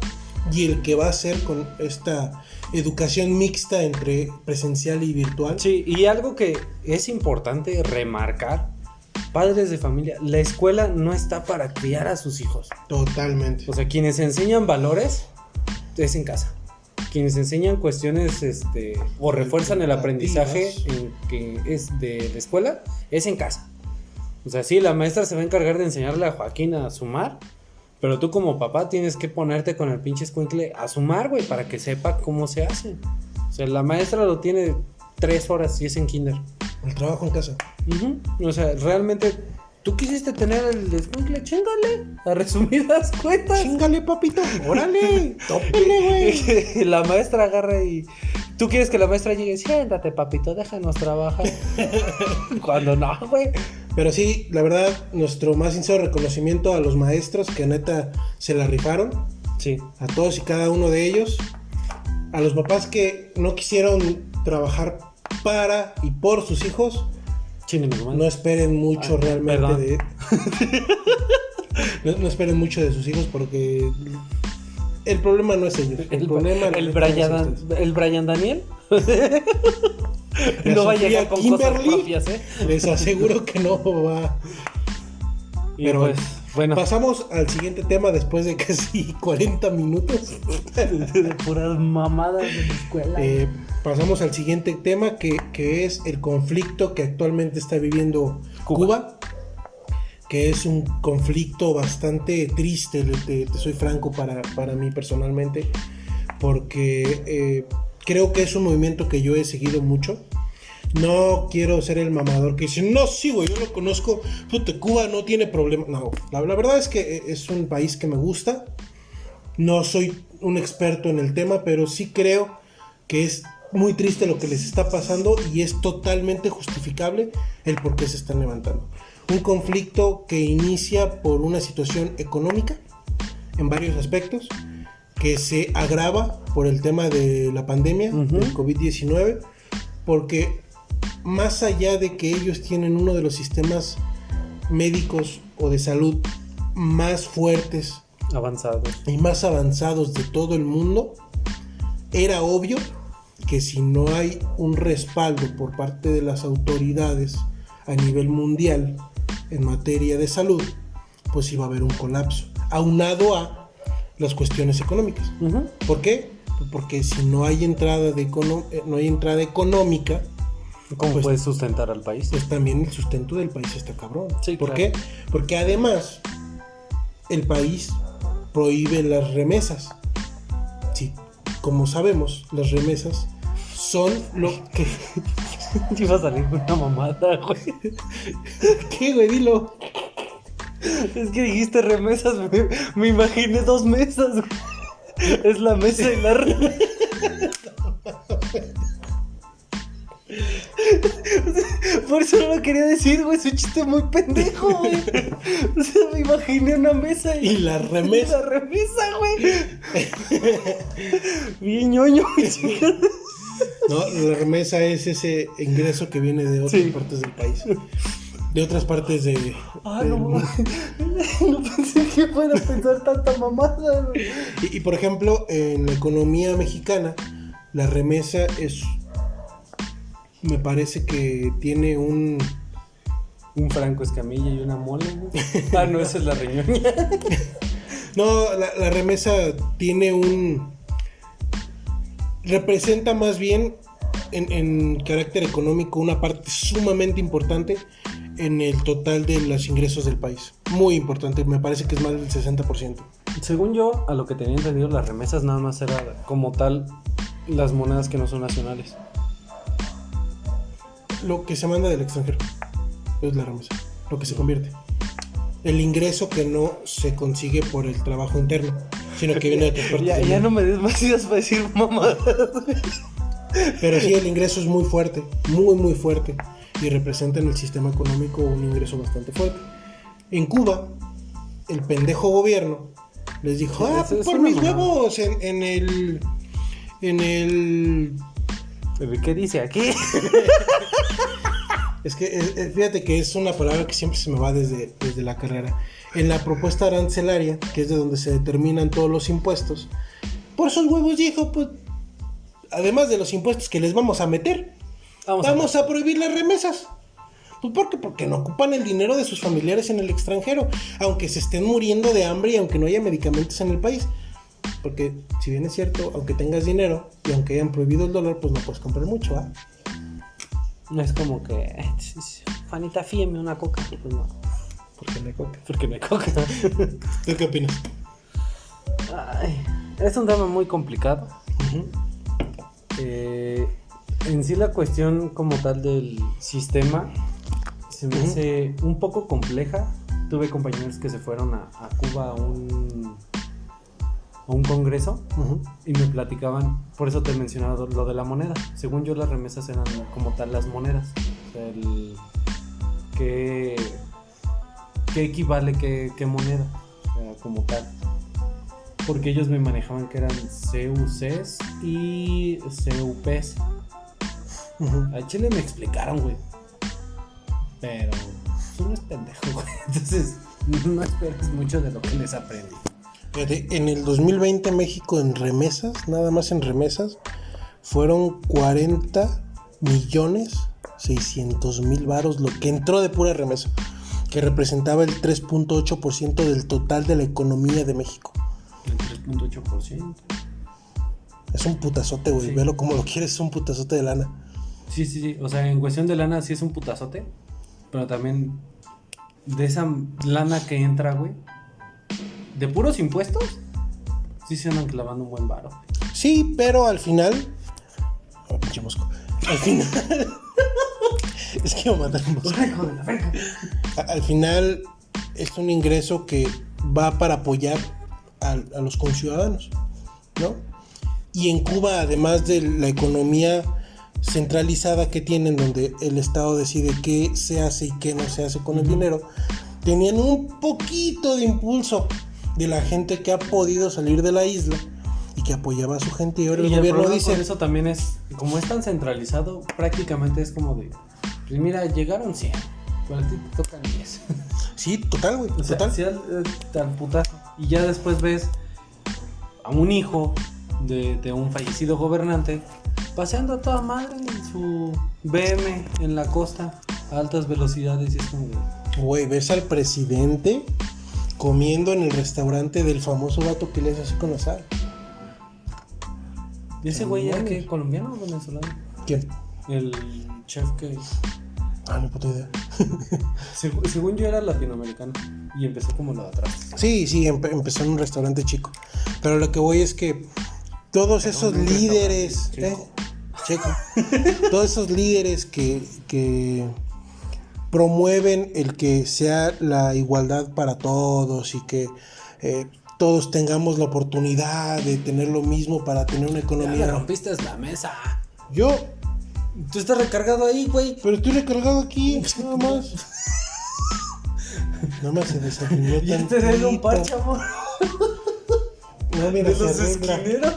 y el que va a hacer con esta educación mixta entre presencial y virtual. Sí, y algo que es importante remarcar, padres de familia, la escuela no está para criar a sus hijos. Totalmente. O sea, quienes enseñan valores es en casa. Quienes enseñan cuestiones o refuerzan el aprendizaje que es de la escuela es en casa. O sea, sí, la maestra se va a encargar de enseñarle a Joaquín a sumar, pero tú como papá tienes que ponerte con el pinche escuincle a sumar, güey, para que sepa cómo se hace. O sea, la maestra lo tiene 3 horas y es en kinder. El trabajo en casa. O sea, realmente tú quisiste tener el escuincle, chíngale, a resumidas cuentas. Chíngale, papito, órale, tópele, güey. La maestra agarra y tú quieres que la maestra llegue, siéntate, papito, déjanos trabajar. Cuando no, güey. Pero sí, la verdad, nuestro más sincero reconocimiento a los maestros que neta se la rifaron. Sí. A todos y cada uno de ellos. A los papás que no quisieron trabajar para y por sus hijos. No esperen mucho realmente no esperen mucho de sus hijos, porque el problema no es ellos. El Brian Daniel no va a llegar con Kimberly, cosas propias, les aseguro que no va. Pero pues, bueno, pasamos al siguiente tema después de casi 40 minutos de puras mamadas de la escuela. Pasamos al siguiente tema, que es el conflicto que actualmente está viviendo Cuba, que es un conflicto bastante triste, te soy franco, para mí personalmente, porque creo que es un movimiento que yo he seguido mucho. No quiero ser el mamador que dice, no, sí, güey, yo lo conozco, puta, Cuba no tiene problema. No, la verdad es que es un país que me gusta. No soy un experto en el tema, pero sí creo que es muy triste lo que les está pasando y es totalmente justificable el por qué se están levantando. Un conflicto que inicia por una situación económica en varios aspectos, que se agrava por el tema de la pandemia, del COVID-19, porque más allá de que ellos tienen uno de los sistemas médicos o de salud más fuertes, Avanzado. y más avanzados de todo el mundo, era obvio que si no hay un respaldo por parte de las autoridades a nivel mundial en materia de salud, pues iba a haber un colapso, aunado a las cuestiones económicas. ¿Por qué? Porque si no hay entrada económica, ¿Cómo pues, puedes sustentar al país? pues también el sustento del país está cabrón. Sí, ¿Por claro. qué? Porque además el país prohíbe las remesas. Sí, como sabemos, las remesas son lo que... Te iba a salir una mamada, güey. ¿Qué, güey? Dilo. Es que dijiste remesas, me imaginé 2 mesas, güey. Es la mesa y la remesa. Por eso no lo quería decir, güey. Es un chiste muy pendejo, güey. O sea, me imaginé una mesa Y la remesa. La remesa, güey. Bien ñoño, güey. No, la remesa es ese ingreso que viene de otras partes del país. De otras partes de... Ah, del no, mundo. no pensé que fuera a pensar tanta mamada, güey. Y por ejemplo, en la economía mexicana, la remesa es... Me parece que tiene un... Un Franco Escamilla y una mole, güey. Ah, no, esa es la riñoña. No, la remesa tiene un... Representa más bien en carácter económico una parte sumamente importante en el total de los ingresos del país. Muy importante, me parece que es más del 60%. Según yo, a lo que tenía entendido, las remesas nada más era como tal las monedas que no son nacionales. Lo que se manda del extranjero es la remesa, lo que se convierte. El ingreso que no se consigue por el trabajo interno, sino que viene de otras partes del Ya mundo. no me des más ideas para decir mamadas, güey. Pero sí, el ingreso es muy fuerte, muy fuerte, y representa en el sistema económico un ingreso bastante fuerte. En Cuba, el pendejo gobierno les dijo, Sí, pues es por una mis mamada. huevos, en el... ¿Qué dice aquí? Es que fíjate que es una palabra que siempre se me va desde la carrera. En la propuesta arancelaria, que es de donde se determinan todos los impuestos, por esos huevos dijo, pues, además de los impuestos que les vamos a meter, vamos a prohibir las remesas. Pues ¿por qué? Porque no ocupan el dinero de sus familiares en el extranjero, aunque se estén muriendo de hambre y aunque no haya medicamentos en el país. Porque si bien es cierto, aunque tengas dinero y aunque hayan prohibido el dólar, pues no puedes comprar mucho, ¿ah? No es como que, Juanita, fíjeme una coca. Pues no, Porque no hay coca. porque no hay coca. ¿Tú qué opinas? Ay, es un tema muy complicado. En sí la cuestión como tal del sistema se me hace un poco compleja. Tuve compañeros que se fueron a Cuba a un congreso y me platicaban, por eso te he mencionado lo de la moneda. Según yo, las remesas eran como tal las monedas. O sea, ¿qué equivale qué moneda? O sea, como tal. Porque ellos me manejaban que eran CUCs y CUPs. A Chile me explicaron, güey. Pero uno es pendejo, güey. Entonces, no esperes mucho de lo que les aprendí. Fíjate, en el 2020 México en remesas, nada más en remesas, fueron 40.600.000 varos lo que entró de pura remesa, que representaba el 3.8% del total de la economía de México. El 3.8%. Es un putazote, güey. Sí. Velo como lo quieres, es un putazote de lana. Sí. O sea, en cuestión de lana sí es un putazote. Pero también de esa lana que entra, güey, de puros impuestos, sí se andan clavando un buen varo. Sí, pero al final... Oh, pinche mosco. Al final... Iba a matar un mosquito. Al final es un ingreso que va para apoyar a los conciudadanos, ¿no? Y en Cuba, además de la economía centralizada que tienen, donde el Estado decide qué se hace y qué no se hace con el dinero, tenían un poquito de impulso de la gente que ha podido salir de la isla y que apoyaba a su gente. Y ahora el gobierno dice... Con eso también es, como es tan centralizado, prácticamente es como de, pues mira, llegaron 100, pero a ti te tocan 10. Sí, total, güey, O sea, total. sí, al putazo. Y ya después ves a un hijo de un fallecido gobernante paseando a toda madre en su BM en la costa a altas velocidades y es como de... Güey, ves al presidente comiendo en el restaurante del famoso vato que le hace así con la sal. ¿Y ese güey era qué? ¿Colombiano o venezolano? ¿Quién? El chef que... Ni puta idea. Según yo era latinoamericano y empezó como lo de atrás. Sí, empezó en un restaurante chico. Pero lo que voy es que todos esos líderes... Checo. Todos esos líderes que promueven el que sea la igualdad para todos y que todos tengamos la oportunidad de tener lo mismo para tener una Ya economía. le rompiste la mesa. Yo, Tú estás recargado ahí, güey. pero estoy recargado aquí, nada más. Nada más se desafilió Y te den un tantito. parche, amor. No, mira, De se los arregla. esquineros.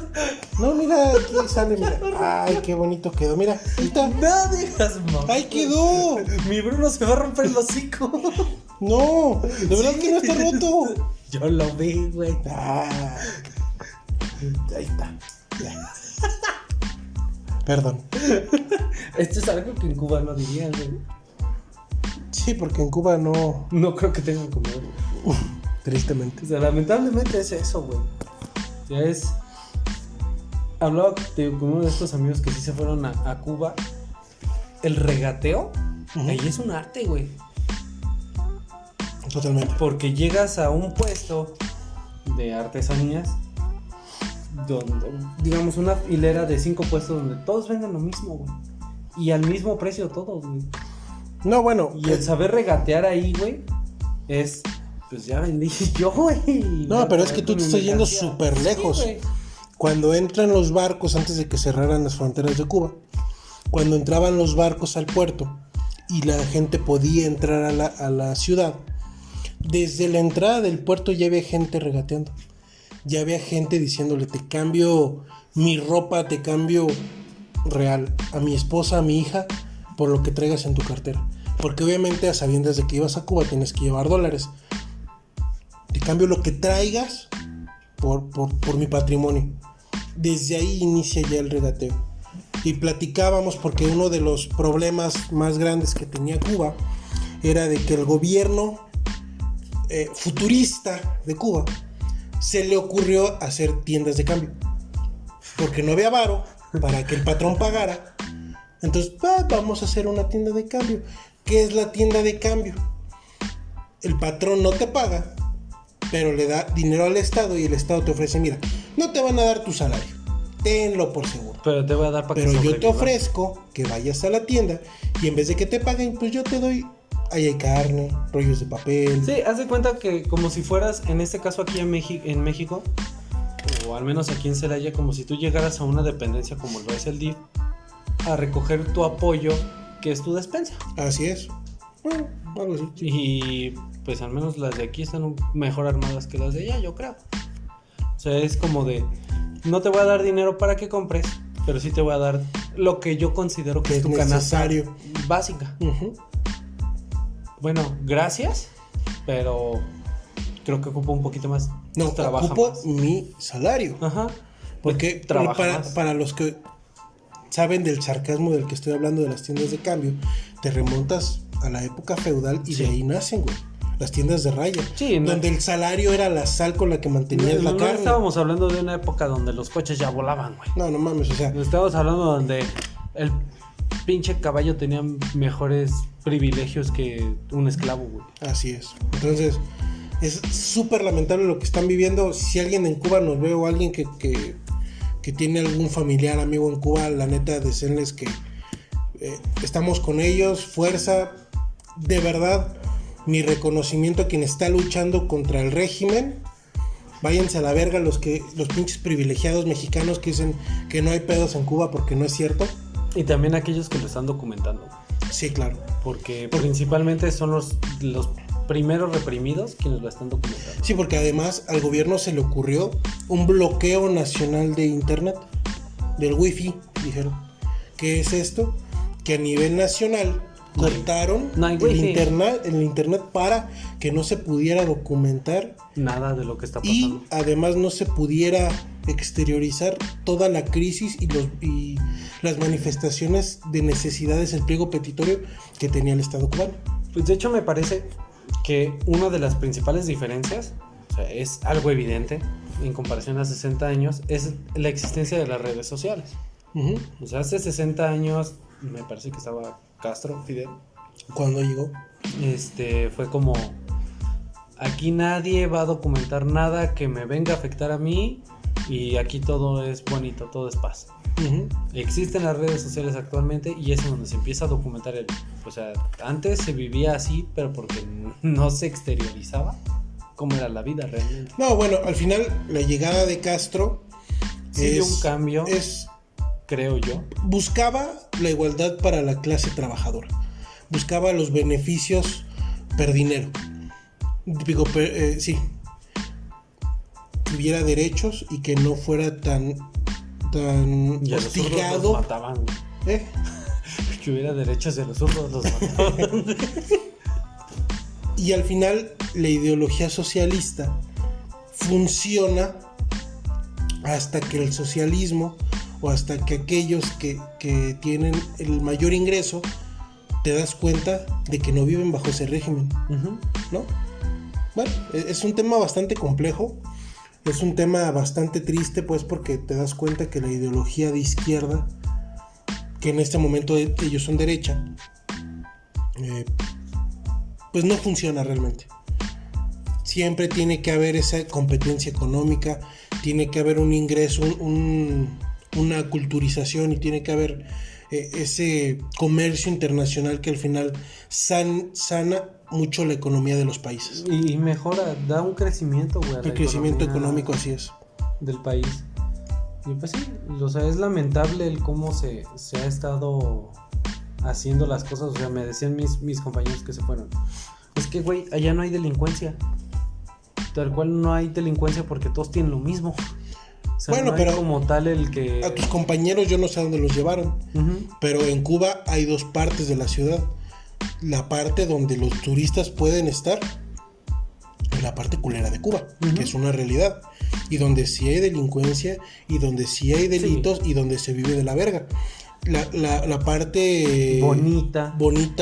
No, mira, aquí sale, mira. Ay, qué bonito quedó, mira. Ahí está. No digas, mamá. ¡Ahí quedó! Mi Bruno se va a romper el hocico. No, de verdad que no está roto. Yo lo vi, güey. Ah, ahí está. Ya. Perdón. Esto es algo que en Cuba no dirían, güey. Sí, porque en Cuba no, No creo que tengan como... tristemente. O sea, lamentablemente es eso, güey. O sea, es... Hablaba con uno de estos amigos que sí se fueron a Cuba. El regateo, ahí es un arte, güey. Totalmente. Porque llegas a un puesto de artesanías donde, digamos, una hilera de 5 puestos donde todos venden lo mismo, güey. Y al mismo precio todos, güey. No, bueno. Y el saber regatear ahí, güey, es... Pues ya vendí yo, güey. No, pero es que tú te estás yendo súper lejos. Sí, güey. Cuando entran los barcos, antes de que cerraran las fronteras de Cuba, cuando entraban los barcos al puerto y la gente podía entrar a la ciudad, desde la entrada del puerto ya había gente regateando. Ya había gente diciéndole, te cambio mi ropa, te cambio real a mi esposa, a mi hija, por lo que traigas en tu cartera. Porque obviamente a sabiendas de que ibas a Cuba tienes que llevar dólares. Te cambio lo que traigas por mi patrimonio. Desde ahí inicia ya el regateo. Y platicábamos porque uno de los problemas más grandes que tenía Cuba era de que el gobierno futurista de Cuba se le ocurrió hacer tiendas de cambio. Porque no había varo para que el patrón pagara. Entonces, vamos a hacer una tienda de cambio. ¿Qué es la tienda de cambio? El patrón no te paga, pero le da dinero al Estado y el Estado te ofrece, mira, no te van a dar tu salario, tenlo por seguro. Pero te voy a dar para que Pero yo te sobrevivas. ofrezco que vayas a la tienda y en vez de que te paguen, pues yo te doy, ahí hay carne, rollos de papel. Sí, haz de cuenta que como si fueras, en este caso aquí en México, o al menos aquí en Celaya, como si tú llegaras a una dependencia como lo es el DIF, a recoger tu apoyo, que es tu despensa. Así es. Bueno, algo así. Y pues al menos las de aquí están mejor armadas que las de allá, yo creo. O sea, es como de, no te voy a dar dinero para que compres, pero sí te voy a dar lo que yo considero que es tu canasta necesario. básica. Ujú. Bueno, gracias, pero creo que ocupo un poquito más. No, trabaja ocupo más. mi salario. Ajá. Porque Trabaja más. para los que saben del sarcasmo del que estoy hablando de las tiendas de cambio, te remontas a la época feudal y Sí. de ahí nacen, güey. Las tiendas de raya. Sí, no- donde el salario era la sal con la que mantenías la No carne. estábamos hablando de una época donde los coches ya volaban, güey. No mames, o sea, Estábamos hablando donde el pinche caballo tenía mejores privilegios que un esclavo, güey. así es. Entonces, es súper lamentable lo que están viviendo. Si alguien en Cuba nos ve o alguien que tiene algún familiar, amigo en Cuba, la neta, deseenles que estamos con ellos, fuerza, de verdad, mi reconocimiento a quien está luchando contra el régimen. Váyanse a la verga los pinches privilegiados mexicanos que dicen que no hay pedos en Cuba, porque no es cierto. Y también aquellos que lo están documentando. Sí, claro. Porque principalmente son los primeros reprimidos quienes lo están documentando. Sí, porque además al gobierno se le ocurrió un bloqueo nacional de internet, del wifi, dijeron. ¿Qué es esto? Que a nivel nacional cortaron el internet para que no se pudiera documentar nada de lo que está pasando. Y además no se pudiera exteriorizar toda la crisis y las manifestaciones de necesidades, el pliego petitorio que tenía el Estado cubano. Pues de hecho me parece que una de las principales diferencias, o sea, es algo evidente en comparación a 60 años, es la existencia de las redes sociales. Uh-huh. O sea, hace 60 años me parece que estaba Castro, Fidel. ¿Cuándo llegó? Fue como, aquí nadie va a documentar nada que me venga a afectar a mí y aquí todo es bonito, todo es paz. Uh-huh. Existen las redes sociales actualmente y es donde se empieza a documentar o sea, antes se vivía así, pero porque no se exteriorizaba cómo era la vida realmente. No, bueno, al final la llegada de Castro sí dio un cambio, creo yo. Buscaba la igualdad para la clase trabajadora, buscaba los beneficios per dinero. Digo, sí, que hubiera derechos y que no fuera tan y hostigado. Los mataban. Que hubiera derechos de los zurdos los mataban. Y al final la ideología socialista funciona hasta que el socialismo o hasta que aquellos que tienen el mayor ingreso te das cuenta de que no viven bajo ese régimen. Uh-huh. ¿No? Bueno, es un tema bastante complejo. Es un tema bastante triste, pues, porque te das cuenta que la ideología de izquierda, que en este momento ellos son derecha, pues no funciona realmente. Siempre tiene que haber esa competencia económica, tiene que haber un ingreso, una culturización y tiene que haber ese comercio internacional que al final sana mucho la economía de los países. Y mejora, da un crecimiento, güey. El crecimiento económico, así es. Del país. Y pues sí, o sea, es lamentable el cómo se ha estado haciendo las cosas. O sea, me decían mis compañeros que se fueron. Es que, güey, allá no hay delincuencia. Tal cual no hay delincuencia porque todos tienen lo mismo. O sea, bueno, no pero hay como tal el que... A tus compañeros yo no sé a dónde los llevaron. Uh-huh. Pero en Cuba hay dos partes de la ciudad. La parte donde los turistas pueden estar y la parte culera de Cuba, uh-huh, que es una realidad. Y donde sí hay delincuencia y donde sí hay delitos, sí, y donde se vive de la verga. La parte bonita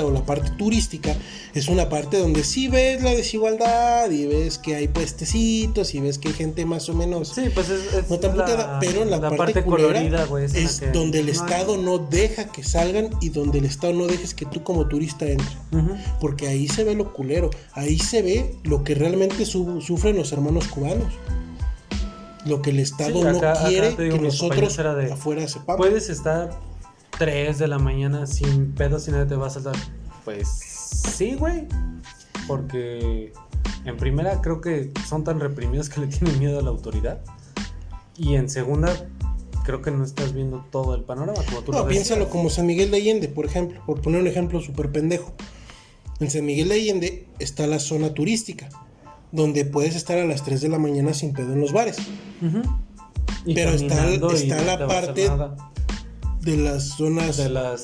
o la parte turística es una parte donde sí ves la desigualdad y ves que hay puestecitos y ves que hay gente más o menos, sí, pues es no tan putada, pero en la parte culera colorida, güey, es donde el Estado no deja que salgan y donde el Estado no dejes que tú como turista entres, uh-huh, porque ahí se ve lo culero, ahí se ve lo que realmente sufren los hermanos cubanos. Lo que el Estado no quiere que nosotros afuera sepamos. Puedes estar 3 de la mañana sin pedo, si nadie te va a saltar. Pues sí, güey. Porque en primera creo que son tan reprimidos que le tienen miedo a la autoridad. Y en segunda creo que no estás viendo todo el panorama como tú lo ves. Piénsalo como San Miguel de Allende, por ejemplo. Por poner un ejemplo súper pendejo. En San Miguel de Allende está la zona turística, donde puedes estar a las 3 de la mañana sin pedo en los bares. Uh-huh. Pero está la parte de las zonas, de las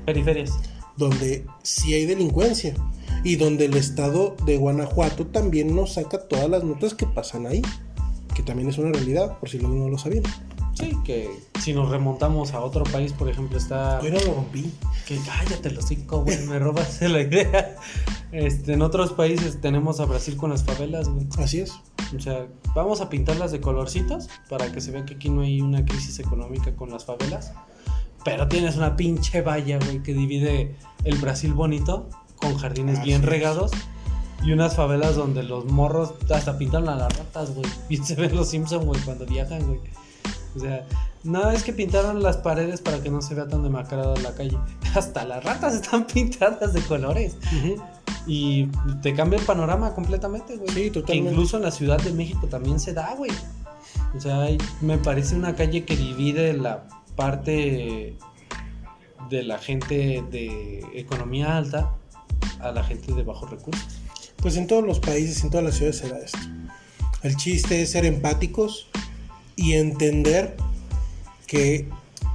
periferias, donde sí hay delincuencia y donde el Estado de Guanajuato también nos saca todas las notas que pasan ahí, que también es una realidad, por si no lo sabían. Sí, que si nos remontamos a otro país, por ejemplo, está... Hoy no lo rompí. Que cállate los 5, güey, me robas la idea. En otros países tenemos a Brasil con las favelas, güey. Así es. O sea, vamos a pintarlas de colorcitos para que se vea que aquí no hay una crisis económica con las favelas. Pero tienes una pinche valla, güey, que divide el Brasil bonito con jardines bien regados y unas favelas donde los morros hasta pintan a las ratas, güey. Y se ven los Simpsons, güey, cuando viajan, güey. O sea, no es que pintaron las paredes para que no se vea tan demacrada la calle. Hasta las ratas están pintadas de colores. Uh-huh. Y te cambia el panorama completamente, güey. Sí, totalmente. Que incluso en la Ciudad de México también se da, güey. O sea, me parece una calle que divide la parte de la gente de economía alta a la gente de bajos recursos. Pues en todos los países, en todas las ciudades se da esto. El chiste es ser empáticos y entender que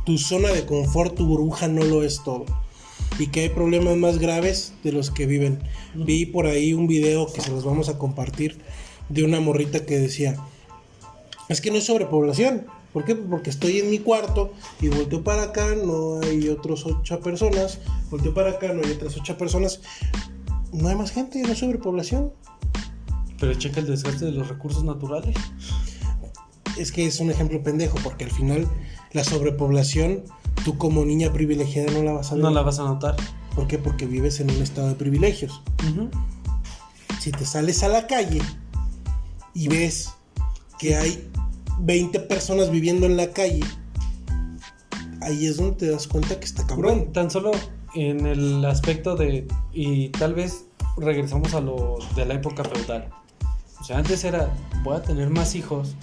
tu zona de confort, tu burbuja no lo es todo. Y que hay problemas más graves de los que viven. Vi por ahí un video que se los vamos a compartir de una morrita que decía, es que no es sobrepoblación. ¿Por qué? Porque estoy en mi cuarto y volteo para acá, no hay otras 8 personas. Volteo para acá, no hay otras 8 personas. No hay más gente, no es sobrepoblación. Pero checa el desgaste de los recursos naturales. Es que es un ejemplo pendejo, porque al final la sobrepoblación, tú como niña privilegiada no la vas a ver. No la vas a notar. ¿Por qué? Porque vives en un estado de privilegios. Uh-huh. Si te sales a la calle y ves que hay 20 personas viviendo en la calle, ahí es donde te das cuenta que está cabrón. Bueno, tan solo en el aspecto de, y tal vez regresamos a lo de la época feudal. O sea, antes era, voy a tener más hijos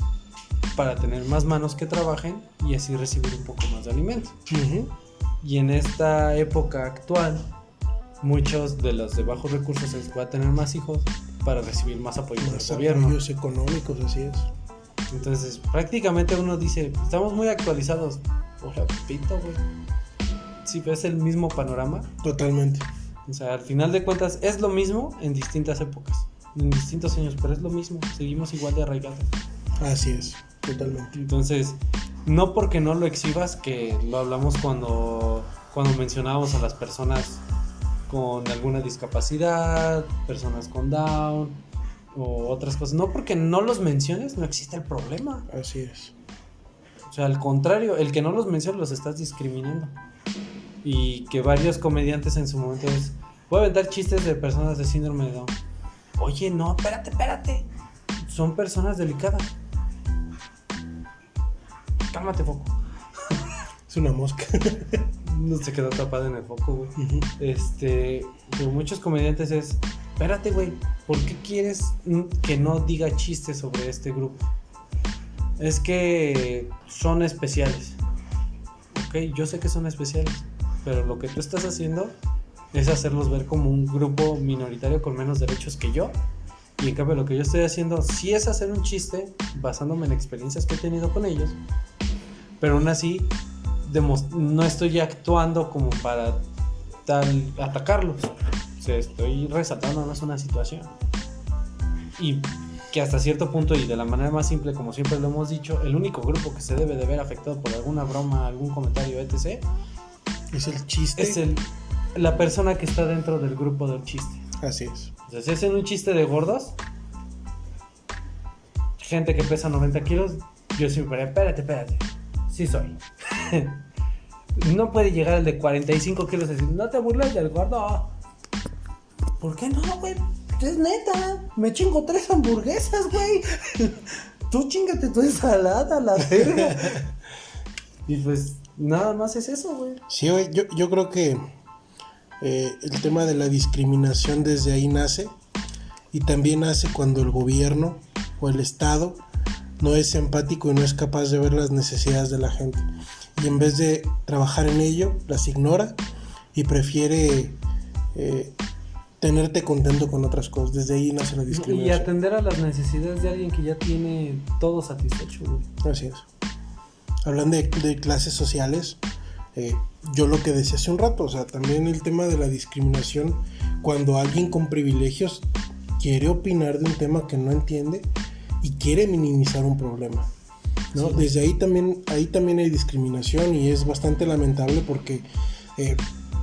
para tener más manos que trabajen y así recibir un poco más de alimento. Uh-huh. Y en esta época actual, muchos de los de bajos recursos es, voy a tener más hijos para recibir más apoyo del Más gobierno. apoyos económicos, así es. Entonces, prácticamente uno dice, estamos muy actualizados. Ojalá, pito, güey. Si ves el mismo panorama. Totalmente. O sea, al final de cuentas es lo mismo en distintas épocas, en distintos años, pero es lo mismo, seguimos igual de arraigados. Así es, totalmente. Entonces, no porque no lo exhibas, que lo hablamos cuando mencionábamos a las personas con alguna discapacidad, personas con Down o otras cosas, no porque no los menciones, no existe el problema. Así es. O sea, al contrario, el que no los menciones los estás discriminando. Y que varios comediantes en su momento es, voy a aventar chistes de personas de síndrome de Down. Oye, no, espérate. Son personas delicadas. Cálmate, foco. Es una mosca. No se quedó atrapada en el foco, güey. Uh-huh. Pero muchos comediantes es, espérate, güey, ¿por qué quieres que no diga chistes sobre este grupo? Es que son especiales. Ok, yo sé que son especiales, pero lo que tú estás haciendo es hacerlos ver como un grupo minoritario con menos derechos que yo. Y en cambio lo que yo estoy haciendo sí es hacer un chiste basándome en experiencias que he tenido con ellos, pero aún así no estoy actuando como para atacarlos. O sea, estoy resaltando más una situación. Y que hasta cierto punto y de la manera más simple, como siempre lo hemos dicho, el único grupo que se debe de ver afectado por alguna broma, algún comentario, etc. Es el chiste. Es la persona que está dentro del grupo del chiste. Así es. O sea, si hacen un chiste de gordos, gente que pesa 90 kilos, yo siempre, espérate, sí soy. No puede llegar el de 45 kilos y decir, no te burles del gordo. ¿Por qué no, güey? Es neta, me chingo 3 hamburguesas, güey. Tú chingate tu ensalada, la verga. Y pues nada más es eso, güey. Sí, güey, yo creo que el tema de la discriminación desde ahí nace. Y también nace cuando el gobierno o el Estado no es empático y no es capaz de ver las necesidades de la gente. Y en vez de trabajar en ello, las ignora y prefiere tenerte contento con otras cosas. Desde ahí nace la discriminación. Y atender a las necesidades de alguien que ya tiene todo satisfecho, güey. Así es. Hablando de clases sociales, yo lo que decía hace un rato, o sea, también el tema de la discriminación, cuando alguien con privilegios quiere opinar de un tema que no entiende y quiere minimizar un problema, ¿no? Sí. Desde ahí también hay discriminación y es bastante lamentable porque,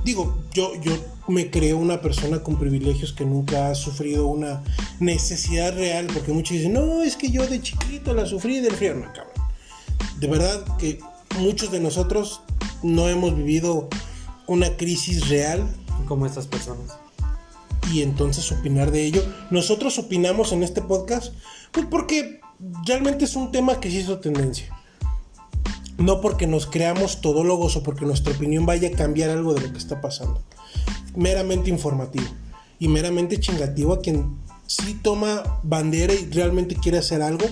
yo me creo una persona con privilegios que nunca ha sufrido una necesidad real, porque muchos dicen, no, es que yo de chiquito la sufrí del frío. No, cabrón. De verdad que muchos de nosotros no hemos vivido una crisis real como estas personas. Y entonces opinar de ello. Nosotros opinamos en este podcast pues porque realmente es un tema que se hizo tendencia. no porque nos creamos todólogos o porque nuestra opinión vaya a cambiar algo de lo que está pasando. Meramente informativo y meramente chingativo a quien sí toma bandera y realmente quiere hacer algo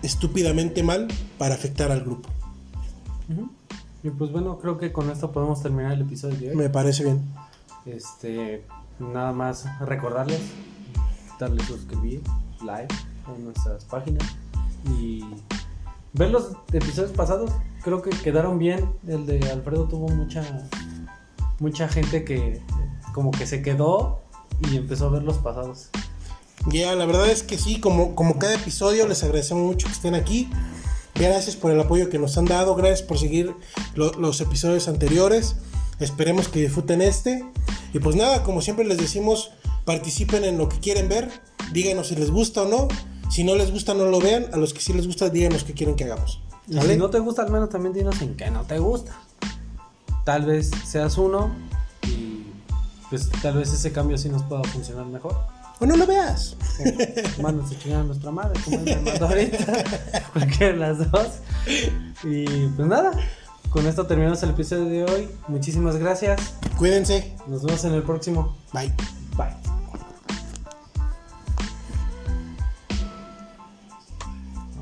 estúpidamente mal para afectar al grupo. Uh-huh. Y pues bueno, creo que con esto podemos terminar el episodio de hoy. Me parece bien. Nada más recordarles, darle suscribir, like en nuestras páginas y ver los episodios pasados. Creo que quedaron bien. El de Alfredo tuvo mucha gente que como que se quedó y empezó a ver los pasados. Ya, la verdad es que sí, como cada episodio, les agradecemos mucho que estén aquí. Gracias por el apoyo que nos han dado, gracias por seguir los episodios anteriores. Esperemos que disfruten este. Y pues nada, como siempre les decimos, participen en lo que quieren ver. Díganos si les gusta o no. Si no les gusta, no lo vean. A los que sí les gusta, díganos qué quieren que hagamos. Y si no te gusta, al menos también dinos en qué no te gusta. Tal vez seas uno y pues tal vez ese cambio sí nos pueda funcionar mejor. O no lo veas. Mándanos a chingar a nuestra madre, como me mandó ahorita. Cualquiera de las dos. Y pues nada, con esto terminamos el episodio de hoy. Muchísimas gracias. Cuídense. Nos vemos en el próximo. Bye. Bye.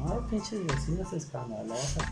Ay, pinches vecinas escandalosas.